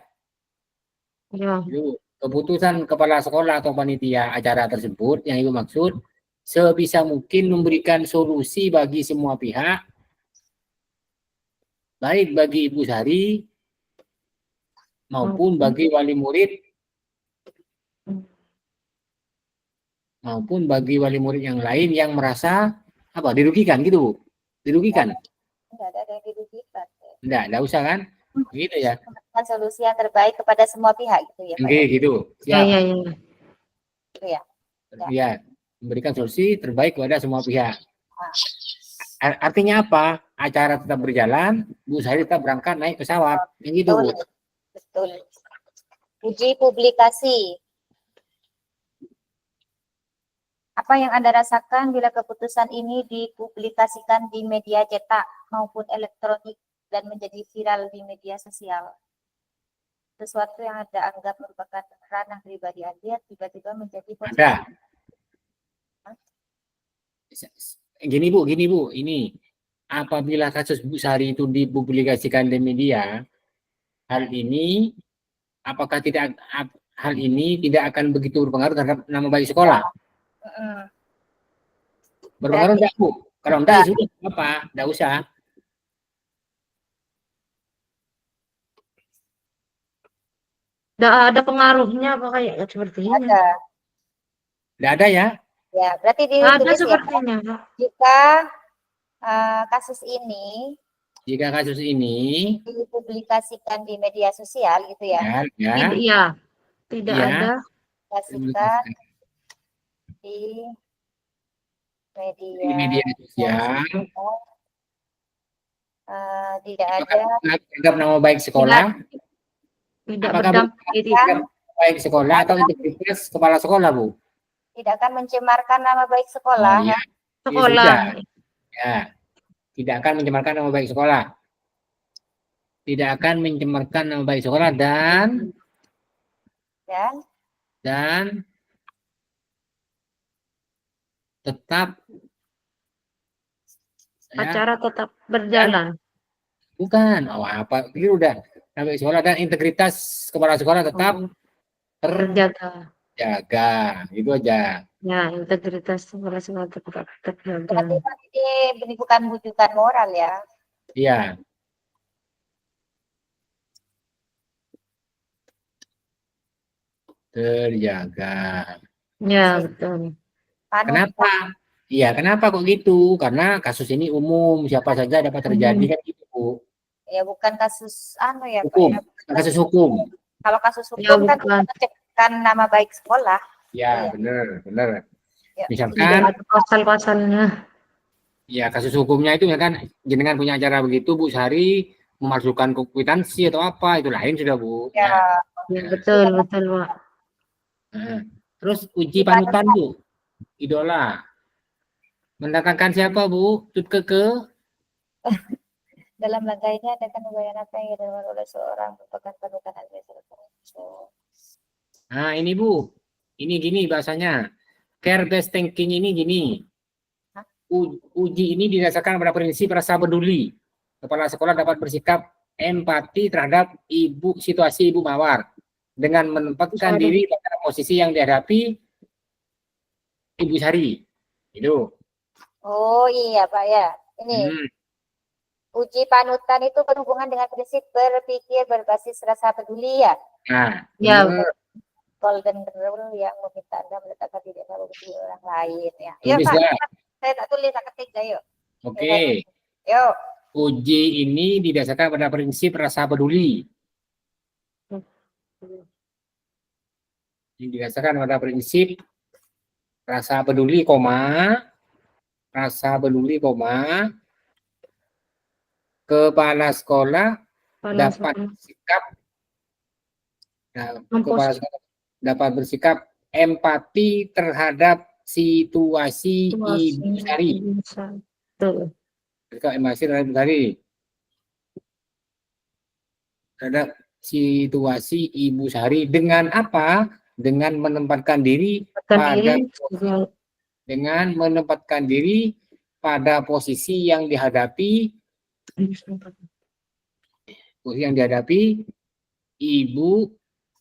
Ya. itu keputusan kepala sekolah atau panitia acara tersebut yang Ibu maksud, sebisa mungkin memberikan solusi bagi semua pihak, baik bagi Ibu Sari maupun bagi wali murid maupun bagi wali murid yang lain yang merasa apa dirugikan gitu Bu, dirugikan enggak ada yang dirugikan. enggak usah kan gitu ya. Memberikan solusi yang terbaik kepada semua pihak gitu ya Pak. Oke, gitu Ya, siap. ya. Gitu ya. Ya, memberikan solusi terbaik kepada semua pihak. Artinya apa? Acara tetap berjalan, Bu Sari tetap berangkat naik pesawat yang gitu Bu. Betul. Uji publikasi. Apa yang Anda rasakan bila keputusan ini dipublikasikan di media cetak maupun elektronik dan menjadi viral di media sosial? Sesuatu yang Anda anggap merupakan ranah pribadi Anda tiba-tiba menjadi posisi. Ada. Gini Bu, ini apabila kasus Bu Sari itu dipublikasikan di media, hal ini tidak akan begitu berpengaruh terhadap nama baik sekolah? Berpengaruh enggak Bu? Kalau enggak ya sudah apa, enggak usah. Tidak ada pengaruhnya apa kayak seperti ini? Ada. Enggak ada ya? Ya, berarti Ada ditulis ya. sepertinya. Jika kasus ini Jika kasus ini dipublikasikan di media sosial gitu ya. Tidak Iya. ada Publikasikan di di media sosial, tidak apakah ada terhadap nama baik sekolah, tidak apakah berdampak terhadap nama baik sekolah atau integritas kepala sekolah, Bu? tidak akan mencemarkan nama baik Oh, sekolah. iya. sekolah. Ya, tidak akan mencemarkan nama baik sekolah. Tidak akan mencemarkan nama baik sekolah dan tetap Acara tetap berjalan. bukan. Oh, apa? Ini udah nama baik sekolah dan integritas kepala sekolah tetap Terjaga. terjaga. Itu aja. Ya, integritas kepala sekolah tetap terjaga. Berarti ini bukan bujukan moral ya. Iya. Terjaga. Ya, betul. Kenapa? Iya, kenapa kok gitu? Karena kasus ini umum, siapa saja dapat terjadi kan gitu, Bu. Ya bukan kasus ya, Pak Hukum, ya. kasus hukum. Kalau kasus Ya, hukum kan bukan. mencemarkan nama baik sekolah. Ya, Iya. benar. Ya. Misalkan, Tidak ada pasal-pasalnya. ya kasus hukumnya itu ya kan, jenengan punya acara begitu, Bu Sari memasukkan kwitansi atau apa, itu lain sudah, Bu. Ya. Ya, betul, Pak. Nah, terus uji panutan, Bu. Idola. Mendatangkan siapa, Bu? Tut Keke. Dalam langkah ini ada kebayaan apa yang dilakukan oleh seorang merupakan panutan administratif. Nah, ini, Bu. Ini gini bahasanya. Care-based thinking ini gini. Uji ini didasarkan pada prinsip rasa peduli. Kepala sekolah dapat bersikap empati terhadap situasi ibu mawar dengan menempatkan diri pada posisi yang dihadapi Ibu Sari. Itu. Oh iya Pak ya. Ini uji panutan itu berhubungan dengan prinsip berpikir berbasis rasa peduli ya. Nah, Ya, golden rule yang meminta Anda meletakkan diri Anda bagi orang lain ya. tulis Pak, dah. saya tak tulis, tak ketik dah yuk. Oke. Yuk. Uji ini didasarkan pada prinsip rasa peduli. Ini didasarkan pada prinsip rasa peduli, kepala sekolah dapat bersikap empati terhadap situasi Ibu Sari. Betul. Terhadap situasi Ibu Sari dengan apa? Dengan menempatkan diri pada posisi yang dihadapi Ibu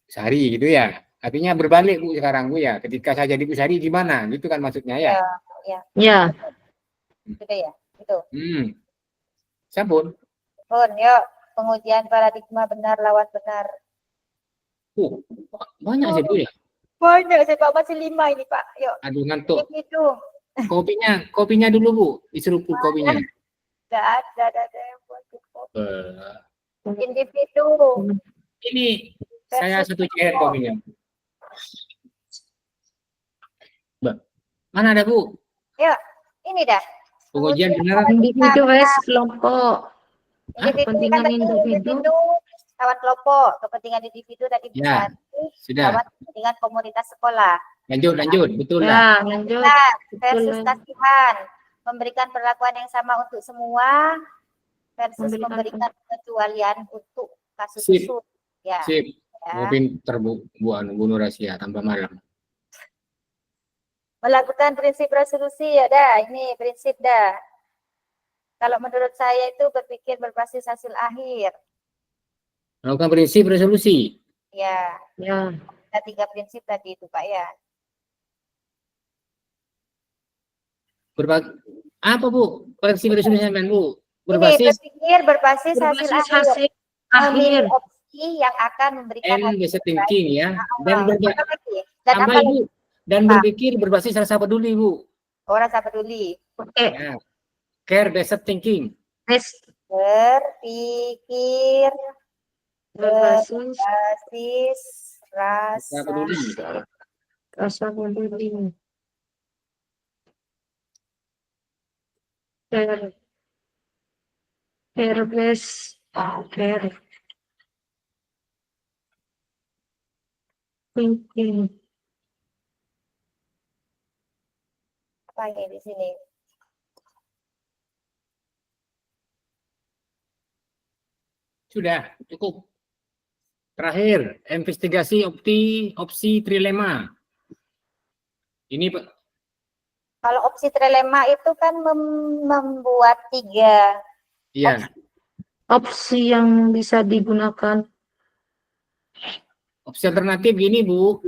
Sari gitu ya. Artinya berbalik, Bu, sekarang, Bu ya. Ketika saya jadi Bu Sari gimana? Gitu kan maksudnya ya. Ya. Gitu ya. Itu. Sabun. Yuk, pengujian paradigma benar lawan benar. Banyak sih, Bu ya. Banyak sih Pak, masih 5 ini Pak. Yuk. Aduh, ngantuk. Itu. Kopinya dulu, Bu. Diseruput kopinya. Ada yang buat kopi. Individu. Ini saya satu cair kopinya. Mbak, mana ada, Bu? Ya, ini dah. Pengujian benar. Individu versus kelompok. Kepentingan individu lawan kelompok, kepentingan individu tadi Ya, sudah. lawan kepentingan komunitas sekolah. Lanjut, betul Ya, lah. lanjut. Versus kasihan, memberikan perlakuan yang sama untuk semua versus memberikan pengecualian untuk kasus Sip. tersebut. Ya. Sip. Ya. Mau pinter, Bu Nurasia tambah malam. Melakukan prinsip resolusi ya dah, ini prinsip dah. Kalau menurut saya itu berpikir berbasis hasil akhir. Melakukan prinsip resolusi. Ya. Ya. Ada 3 prinsip tadi itu Pak ya. Apa, Bu? Prinsip resolusi Bu? Ini berpikir berbasis hasil akhir. akhir. Opsi yang akan memberikan Basic thinking ya. Dan berpikir berbasis rasa peduli, Bu. Rasa peduli. Oke. Ya. Care based thinking. Berpikir berbasis berbasis Rasa rasa peduli. rasa peduli. Ber berbes ber thinking. apa ini di sini? Sudah, cukup. Terakhir, investigasi opsi trilema. Ini Kalau opsi trilema itu kan membuat 3 ya, Opsi yang bisa digunakan. opsi alternatif gini, Bu.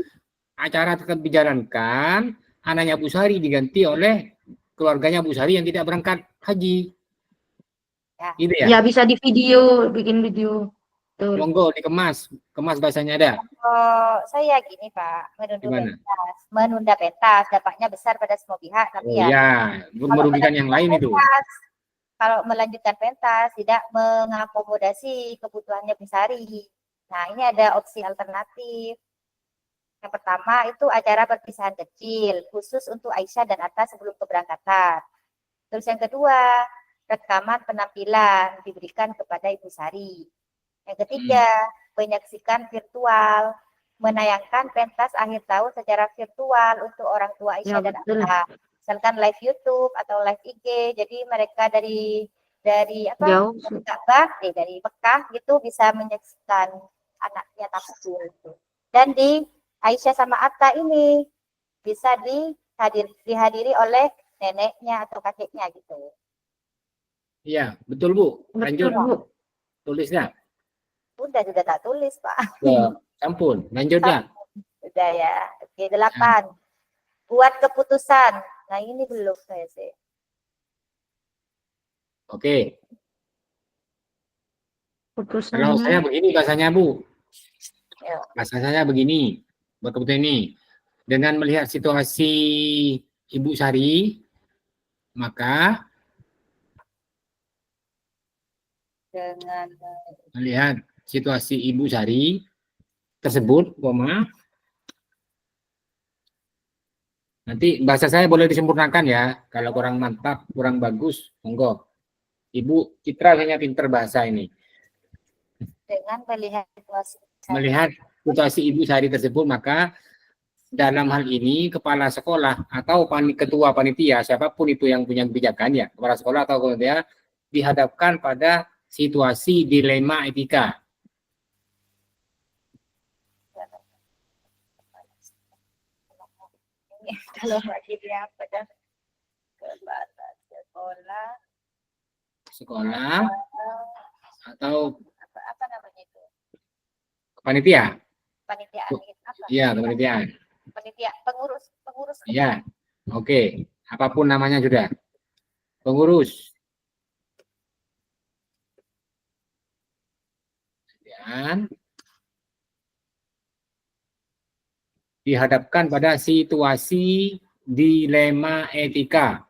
Acara tetap dijalankan, anaknya Bu Sari diganti oleh keluarganya Bu Sari yang tidak berangkat haji. Ya. Gitu ya? Ya bisa di video, bikin video. Tuh. Monggo dikemas, kemas bahasanya ada. Oh, saya gini Pak, Gimana? menunda pentas dampaknya besar pada semua pihak, Oh tapi ya ya, kalau merugikan yang lain itu. kalau melanjutkan pentas tidak mengakomodasi kebutuhannya Bu Sari. Nah, ini ada opsi alternatif. Yang pertama itu acara perpisahan kecil khusus untuk Aisyah dan Atta sebelum keberangkatan. Terus yang kedua, rekaman penampilan diberikan kepada Ibu Sari. Yang ketiga, menyaksikan virtual, menayangkan pentas akhir tahun secara virtual untuk orang tua Aisyah Ya, dan betul. Atta. Misalkan live YouTube atau live IG, jadi mereka dari Jauh. dari Mekah gitu bisa menyaksikan anaknya tafsir itu. Dan di Aisyah sama Atta ini bisa dihadiri oleh neneknya atau kakeknya gitu. Iya, betul Bu. Lanjut, Betul, Bu. tulisnya. Udah juga tak tulis Pak. Ampun, lanjut dah. Udah ya. Oke, 8. Buat keputusan. Nah, ini belum saya sih. Oke, kalau saya Putusannya begini bahasanya Bu. Ya. Bahasa saya begini, buat keputusan ini. Dengan melihat situasi Ibu Sari, maka Dengan melihat situasi Ibu Sari tersebut, nanti bahasa saya boleh disempurnakan ya. Kalau kurang mantap, kurang bagus, monggo. Ibu Citra hanya pinter bahasa ini. dengan melihat situasi Melihat situasi Ibu Sari tersebut, maka dalam hal ini kepala sekolah atau ketua panitia, siapapun itu yang punya kebijakan ya, kepala sekolah atau ketua dihadapkan pada situasi dilema etika. kalau dia pada kepala Sekolah atau apa namanya itu? panitia. Panitiaan apa? Iya, kepanitiaan. Panitia, pengurus. Iya, oke. Apapun namanya sudah. Pengurus. Dan dihadapkan pada situasi dilema etika.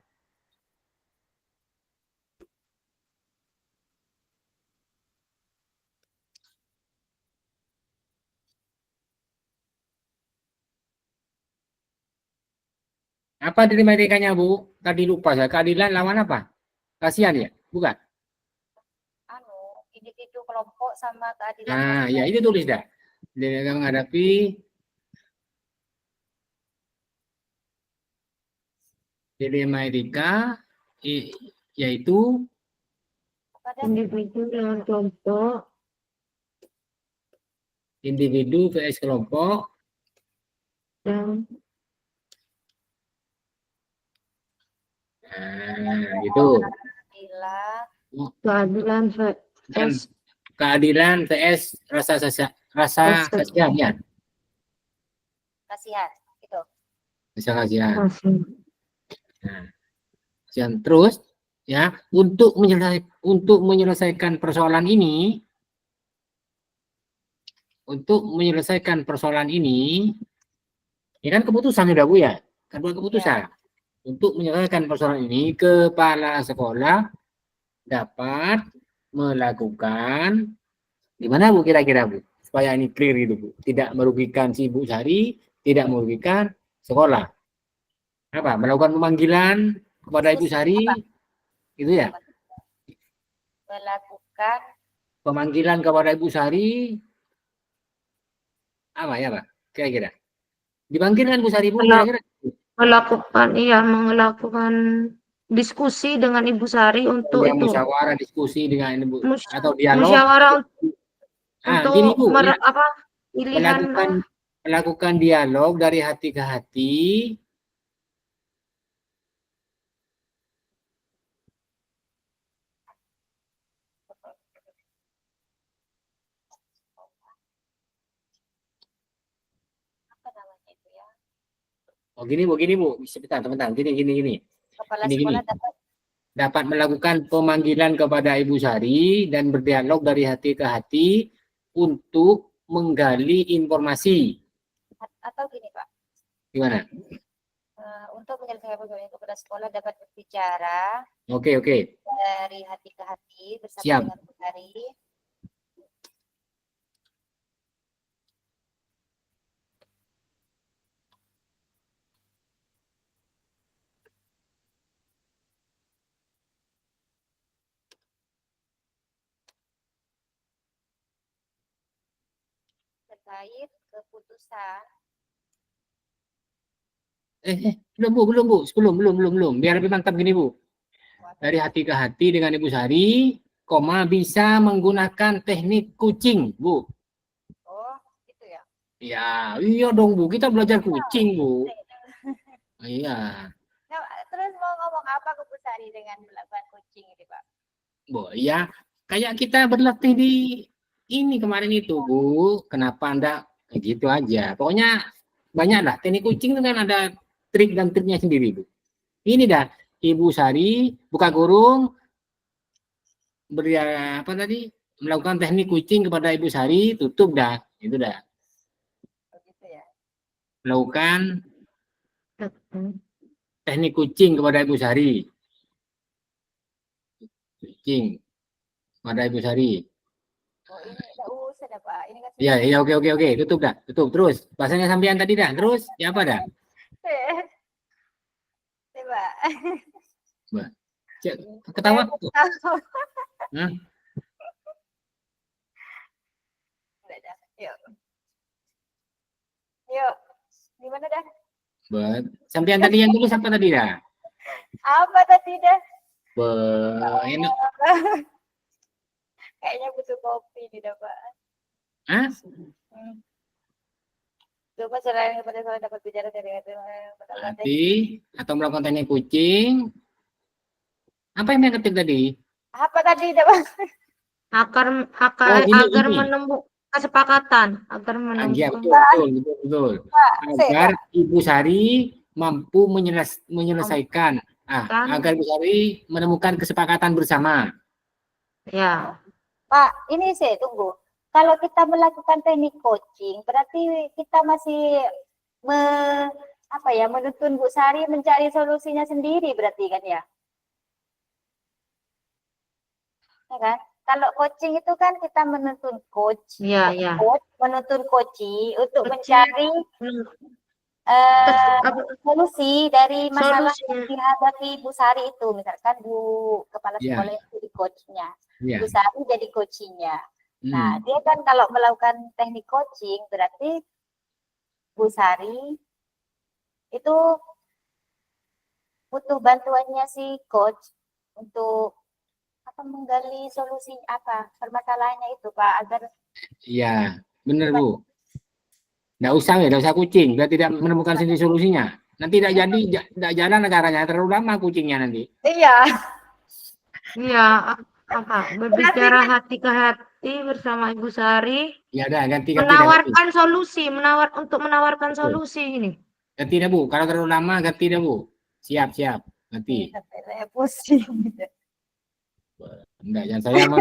Apa dilema etikanya, Bu? Tadi lupa saya. Keadilan lawan apa? Kasihan ya? Bukan? Individu kelompok sama keadilan. Nah, ya itu tulis dah. Dia menghadapi dilema etika, yaitu individu dengan kelompok. individu vs kelompok Dan gitu. keadilan Dan vs keadilan vs rasa kasihan ya. Kasihan gitu. Rasa kasihan. masing. Nah, kasihan terus ya untuk menyelesaikan persoalan ini, ini kan keputusan sudah Bu ya, kan bukan keputusan. Ya. Untuk menyelesaikan persoalan ini, kepala sekolah dapat melakukan, gimana Bu kira-kira Bu? Supaya ini clear gitu Bu. Tidak merugikan si Ibu Sari, tidak merugikan sekolah. Apa? Melakukan pemanggilan kepada Ibu Diskusi Sari, apa? itu ya? Melakukan Pemanggilan kepada Ibu Sari, apa ya Pak? Kira-kira. Dipanggilkan Bu Sari Bu, kira-kira. Melakukan diskusi dengan Ibu Sari untuk Ya, itu musyawarah, diskusi dengan Bu, mus- atau dialog. musyawarah Gini untuk Bu, ya, apa pilihan melakukan dialog dari hati ke hati. apa namanya itu ya? Oh gini Bu, sebentar, gini. Kepala Gini. sekolah Dapat melakukan pemanggilan kepada Ibu Sari dan berdialog dari hati ke hati untuk menggali informasi. atau gini Pak, Gimana? untuk menyelesaikan persoalan kepada sekolah dapat berbicara Oke. dari hati ke hati bersama Siap. dengan Bu Sari. Terkait keputusan Belum Bu. Belum. Biar lebih mantap gini Bu. Dari hati ke hati dengan Ibu Sari, bisa menggunakan teknik kucing Bu. oh itu ya. Ya, iya dong Bu. Kita belajar kucing Bu. Iya. Nah, terus mau ngomong apa ke Bu Sari dengan melakukan coaching ini Pak? Bu, ya kayak kita berlatih di ini kemarin itu Bu. Kenapa Anda gitu aja? Pokoknya banyak lah. Teknik kucing itu kan ada trik dan triknya sendiri Bu. Ini dah Ibu Sari buka kurung beri apa tadi melakukan teknik kucing kepada Ibu Sari, tutup dah. Itu dah. Begitu ya. Melakukan teknik kucing kepada Ibu Sari. Kucing kepada Ibu Sari. Oh ini enggak usah dah Pak. Ini kan Iya, oke. Tutup dah. Tutup terus. Bahasanya sampean tadi dah. Terus ya apa dah? Coba. Ketawa tuh. Hah? Yuk. Gimana dah? Buat sampean tadi yang tulis apa tadi dah? Apa tadi dah? Enak. Kayaknya butuh kopi nih dah Pak. Hah? Coba selain kepada saya dapat bicara dari Hati atau melakukan teknik kucing. Apa yang ketik tadi? apa tadi dah Pak? agar menemukan kesepakatan, agar Iya, menemukan betul. Agar Ibu Sari mampu menyelesaikan, agar Ibu Sari menemukan kesepakatan bersama. ya. Pak, ini saya tunggu. Kalau kita melakukan teknik coaching, berarti kita masih menuntun Bu Sari mencari solusinya sendiri berarti kan ya? Ya kan? Kalau coaching itu kan kita menuntun coach, menuntun coaching untuk mencari solusi dari masalah yang dihadapi Bu Sari itu, misalkan Bu Kepala Sekolah itu di coachnya, Bu Sari jadi coachingnya. Nah, dia kan kalau melakukan teknik coaching berarti Bu Sari itu butuh bantuannya si coach untuk menggali solusi permasalahannya itu Pak agar iya benar Bu. Nggak usah kucing, biar tidak menemukan sendiri solusinya. Nanti tidak jalan negaranya, terlalu lama kucingnya nanti. Iya, berbicara hati ke hati bersama Ibu Sari. Ya udah ganti. Menawarkan solusi ini. Ganti dah Bu, kalau terlalu lama ganti dah Bu. Siap, ganti. Saya pusing. Enggak, jangan saya mah.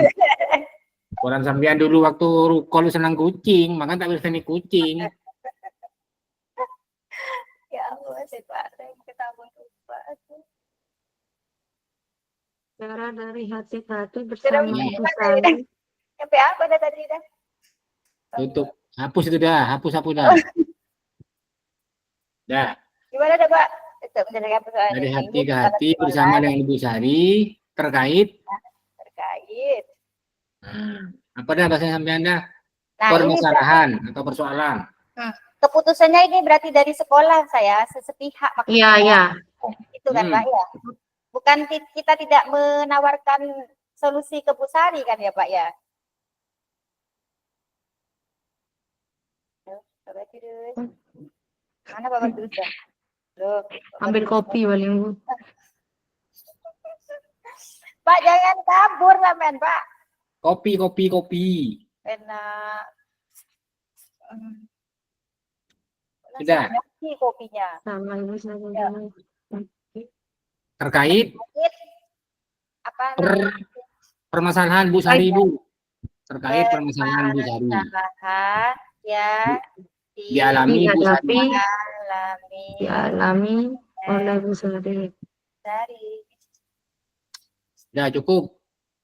Orang sampean dulu waktu rukol senang kucing, maka tak bisa nih kucing. Ya Allah, saya Pak, saya ketahuan lupa. Cara dari hati ke hati bersama Iya. Ibu Sari. Sampai apa dah tadi dah? Tutup. Hapus itu dah. Hapus dah. Dah. Gimana dah Pak? Itu menjalankan persoalan Dari ini. hati Ini ke salah hati satu bersama orang dengan Ibu Sari terkait terkait. apa dah bahasa sampean dah? Nah, ini Permasalahan atau persoalan. keputusannya ini berarti dari sekolah saya sepihak Iya, maksudnya. iya. Itu kan Pak ya. Bukan kita tidak menawarkan solusi ke Bu Sari kan ya Pak ya. Coba terus. Mana Bapak terus dah? Loh, Ambil kopi paling Bu. Pak jangan kabur lah men Pak. Kopi. Enak. Sudah. Nasi kopinya. Sama Ibu Sari. Ya. Terkait Apa permasalahan Bu Sari, Bu. Terkait permasalahan Bu Sari. Permasalahan ya Dialami Bu Sari. Dialami oleh Bu Sari. Sari. Sudah cukup.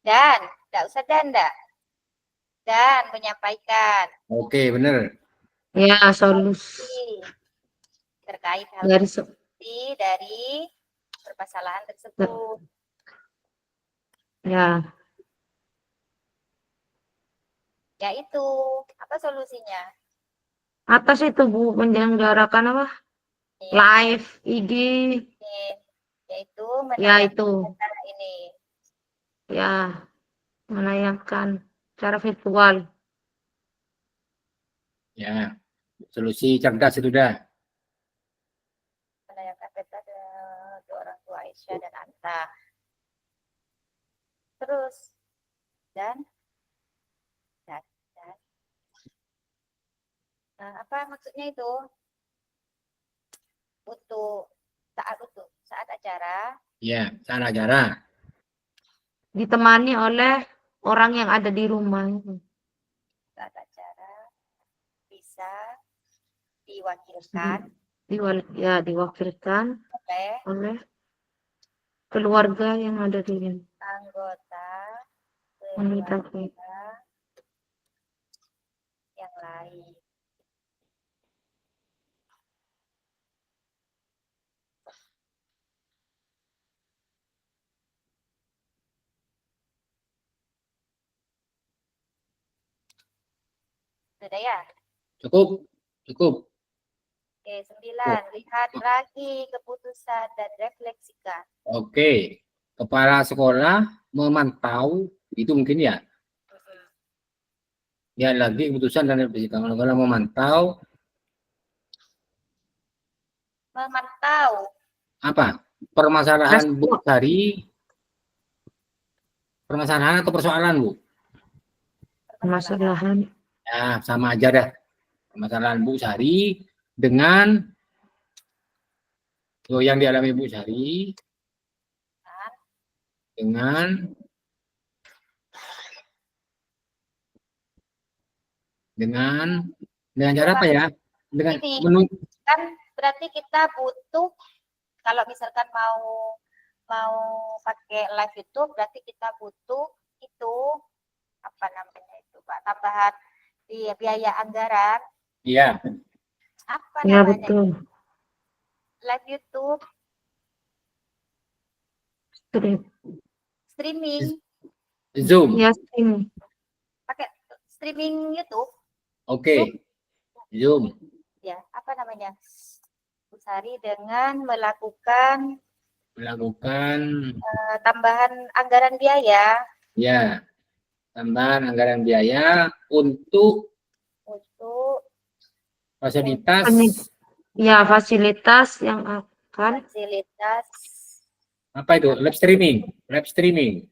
Dan, tidak usah dan menyampaikan Oke, benar. Ya, solusi terkait hal dari dari permasalahan tersebut. ya, Yaitu apa solusinya? atas itu Bu menyelenggarakan apa? Live IG. Yaitu Ya itu. acara ini. Ya, menayangkan secara virtual. Ya. Solusi cerdas itu dah. Menayangkan peta untuk orang tua Aisyah dan Anta. Terus dan apa maksudnya itu? Untuk saat acara. Ya, saat acara. Ditemani oleh orang yang ada di rumah. Saat acara bisa diwakilkan Diwakilkan oleh oleh keluarga yang ada di anggota wanita keluarga yang lain. Sudah ya? Cukup. Oke, 9. Lihat lagi keputusan dan refleksikan. Oke. Kepala sekolah memantau, itu mungkin ya. Lihat lagi keputusan dan refleksikan. Kalau memantau apa? Permasalahan Bu Sari. Permasalahan atau persoalan, Bu? permasalahan. Ya, sama aja dah. Permasalahan Bu Sari dengan yang dialami Bu Sari dengan cara apa ya? Dengan Kan berarti kita butuh kalau misalkan mau pakai live YouTube berarti kita butuh itu apa namanya itu Pak, tambahan di biaya anggaran. Iya. Apa Ya, namanya? betul. Live YouTube streaming. Zoom. Ya, streaming. Pakai streaming YouTube. Oke. Zoom. Ya, apa namanya? Bu Sari dengan melakukan tambahan anggaran biaya. Ya. Tambahan anggaran biaya untuk fasilitas. Ya, fasilitas yang akan apa itu? Live streaming.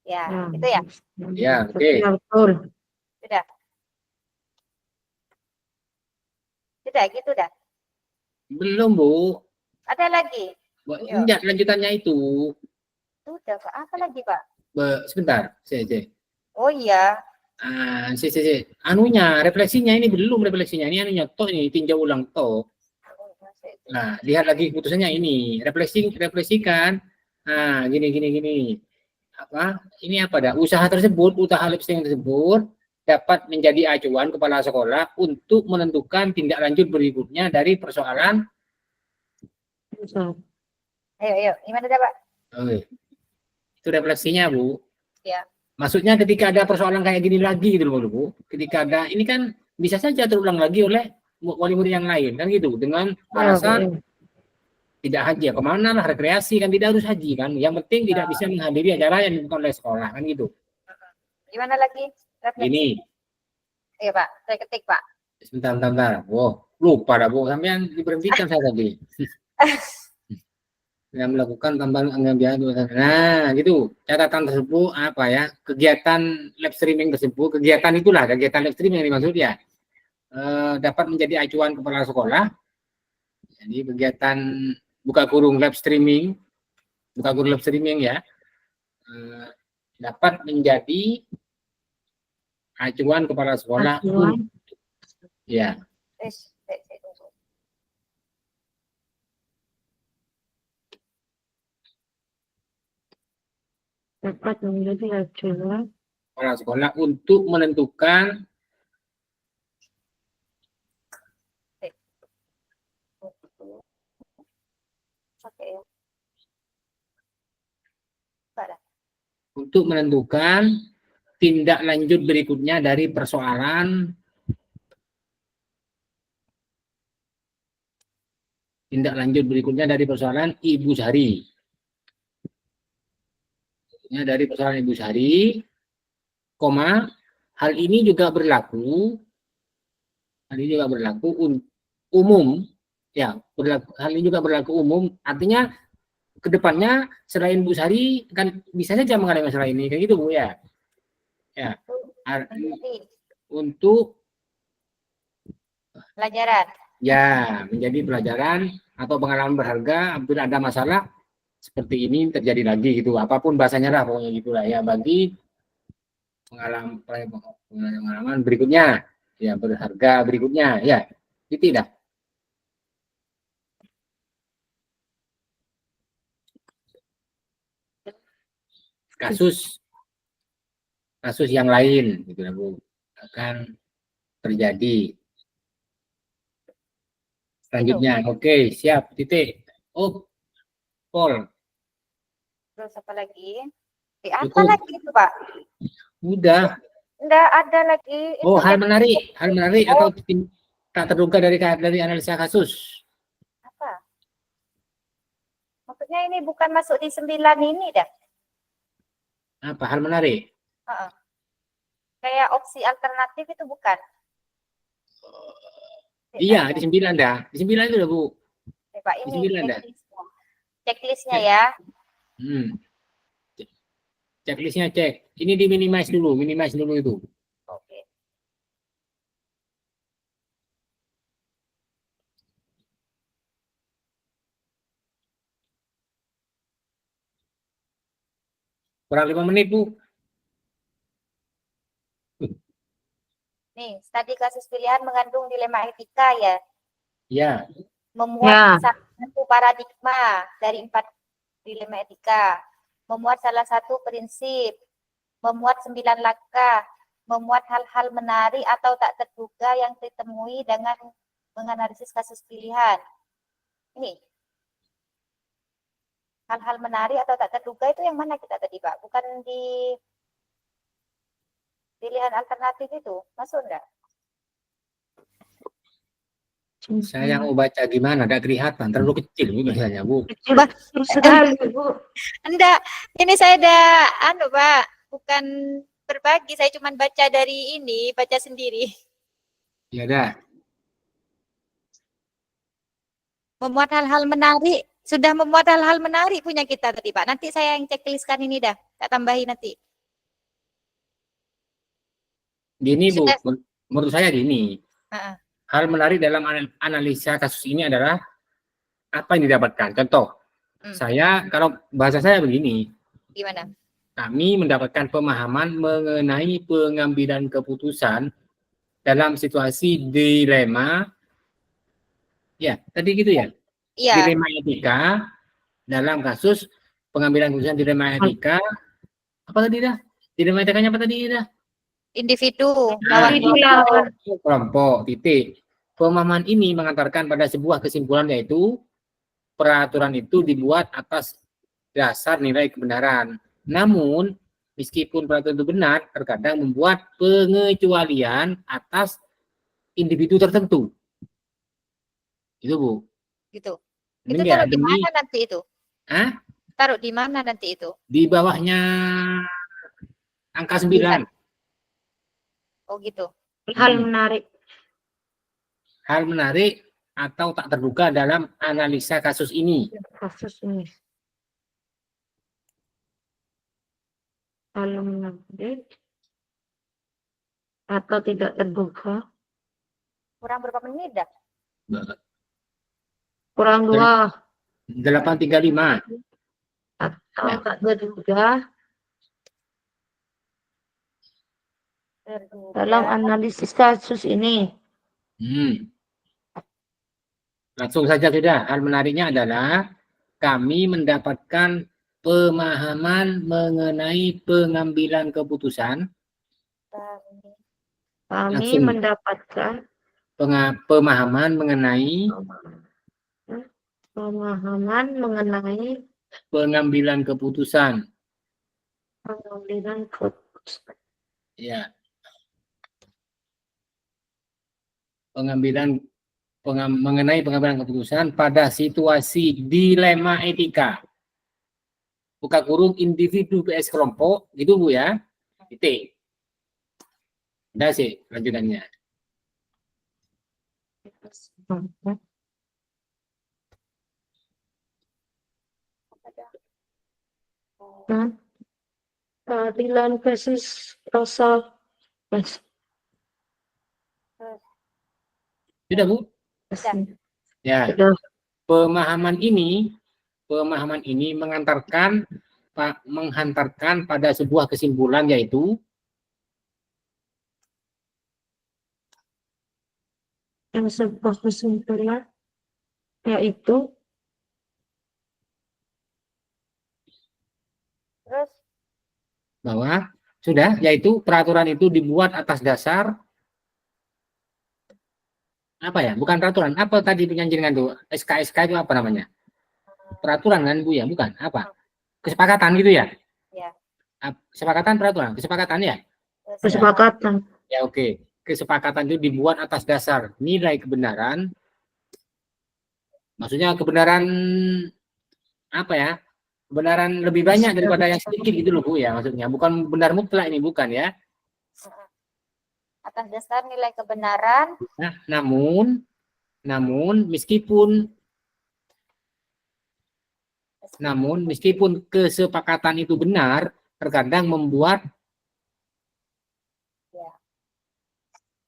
Ya, itu ya. Ya, oke. Ya, betul. Sudah gitu dah. Belum, Bu. Ada lagi? Enggak, lanjutannya itu. Sudah, Pak. Apa lagi, Pak? Sebentar. Oh iya. Anunya, refleksinya ini belum refleksinya. Ini anunya toh ini tinjau ulang toh. Nah, lihat lagi putusannya ini, refleksikan. Nah, gini. Ini apa dah? Usaha lab streaming tersebut dapat menjadi acuan kepala sekolah untuk menentukan tindak lanjut berikutnya dari persoalan. Ayo, gimana dah, Pak? Itu refleksinya, Bu. Ya. Maksudnya ketika ada persoalan kayak gini lagi gitu loh, Bu. Ketika ada, ini kan bisa saja terulang lagi oleh wali murid yang lain, kan gitu. Dengan alasan tidak haji, ya kemana lah, rekreasi, kan tidak harus haji kan. Yang penting tidak bisa menghadiri acara yang dilakukan oleh sekolah, kan gitu. Gimana lagi? Refleksi. Ini. Iya, Pak. Saya ketik, Pak. Sebentar. Wow, lupa dah, Bu. Sampean diberhentikan saya tadi. Yang melakukan tambahan anggaran biaya. Nah, gitu. Catatan tersebut apa ya? Kegiatan live streaming tersebut, kegiatan live streaming yang dimaksud ya. Dapat menjadi acuan kepala sekolah. Jadi kegiatan buka kurung live streaming ya, dapat menjadi acuan kepala sekolah. Ya. Dapat menjadi acuan Kepala sekolah untuk menentukan tindak lanjut berikutnya dari persoalan Ibu Sari. Hal ini juga berlaku umum, ya. Hal ini juga berlaku umum. Artinya kedepannya selain Bu Sari kan bisa saja mengalami masalah ini, kayak gitu, Bu, ya. Ya. Untuk pelajaran. Ya, menjadi pelajaran atau pengalaman berharga apabila ada masalah seperti ini terjadi lagi gitu. Apapun bahasanya lah, pokoknya gitulah ya, bagi pengalaman berikutnya, ya, berharga berikutnya, ya. Tidak. Kasus yang lain gitu, Bu, akan terjadi. Selanjutnya, oke, siap, titik. Oh, Pol. Terus apa lagi? Apa lagi itu, Pak? Udah. Enggak ada lagi. Oh, hal menarik atau tak terduga dari analisa kasus. Apa? Maksudnya ini bukan masuk di 9 ini dah. Apa hal menarik? Kayak opsi alternatif itu bukan? Iya, di 9 dah. Di 9 itu dah, Bu. Pak, ini di 9 dah. Checklistnya ya. Checklistnya cek. Ini di minimize dulu itu. Oke. Kurang 5 menit, Bu. Nih, studi kasus pilihan mengandung dilema etika ya. Ya. Memuat satu paradigma dari 4 dilema etika. Memuat salah satu prinsip. Memuat 9 langkah. Memuat hal-hal menarik atau tak terduga yang ditemui dengan menganalisis kasus pilihan. Ini. Hal-hal menarik atau tak terduga itu yang mana kita tadi, Pak? Bukan di pilihan alternatif itu, masuk enggak? Saya mau baca gimana, enggak kelihatan, terlalu kecil biasanya, Bu. Kecil sekali, Bu. Enggak, ini saya ada Pak, bukan berbagi, saya cuma baca dari ini, baca sendiri. Ya dah. Memuat hal-hal menarik, sudah memuat hal-hal menarik punya kita tadi, Pak. Nanti saya yang checklistkan ini dah, tak tambahin nanti. Gini, Bu, menurut saya gini. Hal menarik dalam analisa kasus ini adalah apa yang didapatkan. Contoh, kalau bahasa saya begini. Gimana? Kami mendapatkan pemahaman mengenai pengambilan keputusan dalam situasi dilema Ya, tadi gitu ya. Iya, Dilema etika dalam kasus pengambilan keputusan dilema etika. Apa tadi dah? Dilema etikanya apa tadi dah? individu Nah, lawan Individu kelompok. lawan. kelompok, titik. Pemahaman ini mengantarkan pada sebuah kesimpulan yaitu peraturan itu dibuat atas dasar nilai kebenaran. Namun, meskipun peraturan itu benar, terkadang membuat pengecualian atas individu tertentu. Itu, Bu. Gitu. Ini Itu ya, taruh di mana nanti itu? Hah? Taruh di mana nanti itu? Di bawahnya angka 9. Oh gitu. Hal menarik. Hal menarik atau tak terduga dalam analisa kasus ini. Kasus ini. Hal menarik atau tidak terduga. Kurang berapa menit dah? Kurang 2 835. atau tak terduga dalam analisis kasus ini. Langsung saja sudah. Hal menariknya adalah kami mendapatkan pemahaman mengenai pengambilan keputusan. Kami Langsung. mendapatkan Pemahaman mengenai pengambilan keputusan. Pengambilan keputusan. Ya. Mengenai pengambilan keputusan pada situasi dilema etika. Buka kurung individu PS kelompok, gitu Bu ya. Titik. Udah sih lanjutannya. Keadilan basis rasa. Sudah Bu? Ya. Sudah. Pemahaman ini menghantarkan pada sebuah kesimpulan yaitu Sebuah kesimpulan yaitu Terus bahwa sudah yaitu peraturan itu dibuat atas dasar apa ya? Bukan peraturan. Apa tadi penyanjingan tuh? SK itu apa namanya? Peraturan kan Bu ya? Bukan. Apa? Kesepakatan gitu ya? ya. Kesepakatan peraturan. Kesepakatan ya? kesepakatan. Ya oke. Kesepakatan itu dibuat atas dasar nilai kebenaran. Maksudnya kebenaran apa ya? Kebenaran lebih banyak daripada yang sedikit gitu loh Bu ya maksudnya. Bukan benar mutlak ini bukan ya. Atas dasar nilai kebenaran. Nah, namun meskipun kesepakatan itu benar, terkadang membuat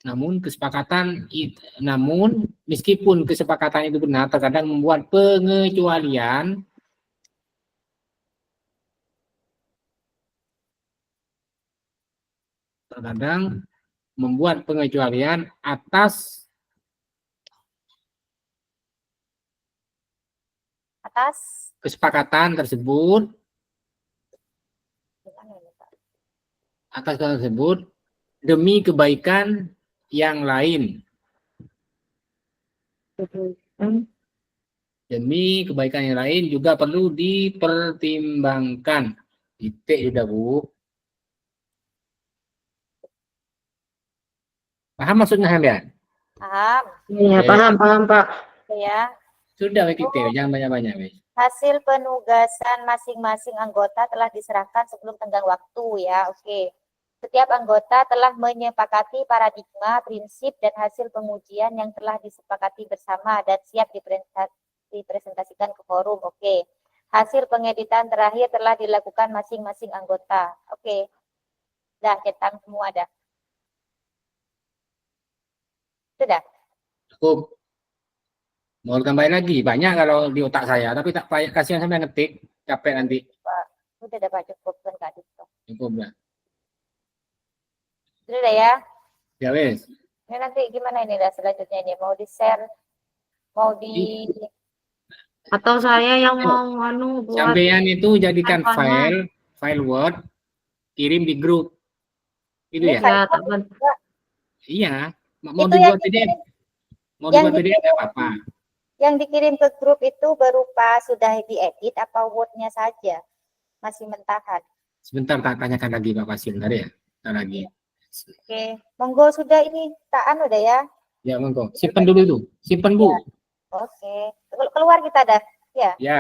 namun meskipun kesepakatan itu benar, terkadang membuat pengecualian atas kesepakatan tersebut demi kebaikan yang lain. Demi kebaikan yang lain juga perlu dipertimbangkan. Titik sudah Bu. Paham maksudnya ya? Paham. Iya, paham Pak. Ya. Sudah titik, jangan banyak-banyak. Hasil penugasan masing-masing anggota telah diserahkan sebelum tenggang waktu ya. Oke. Setiap anggota telah menyepakati paradigma, prinsip, dan hasil pengujian yang telah disepakati bersama dan siap dipresentasikan ke forum. Oke. Hasil pengeditan terakhir telah dilakukan masing-masing anggota. Oke. Dah, cetak semua dah. Sudah. Cukup. Mau tambahin lagi, banyak kalau di otak saya, tapi tak payah kasihan sampai ngetik, capek nanti. Pak, udah dapat cukup kan Kak Dito. Cukup dah. Sudah ya. Ya wes. Ini nanti gimana ini dah selanjutnya ini mau di-share Mau di Atau saya yang mau buat Sampean itu jadikan Apanya? file Word, kirim di grup. Itu ini ya? ya tak ben- Iya. Mau itu dibuat PDF, mau yang dibuat PDF nggak dikirim, apa-apa. yang dikirim ke grup itu berupa sudah diedit apa Word-nya saja? Masih mentahan. Sebentar tak tanyakan lagi Pak Pasil, bentar ya. Bentar lagi. Oke, monggo sudah ini tak anu deh ya. Ya, monggo. Simpan dulu itu. Simpan, Bu. Oke, keluar kita dah. Ya. Ya.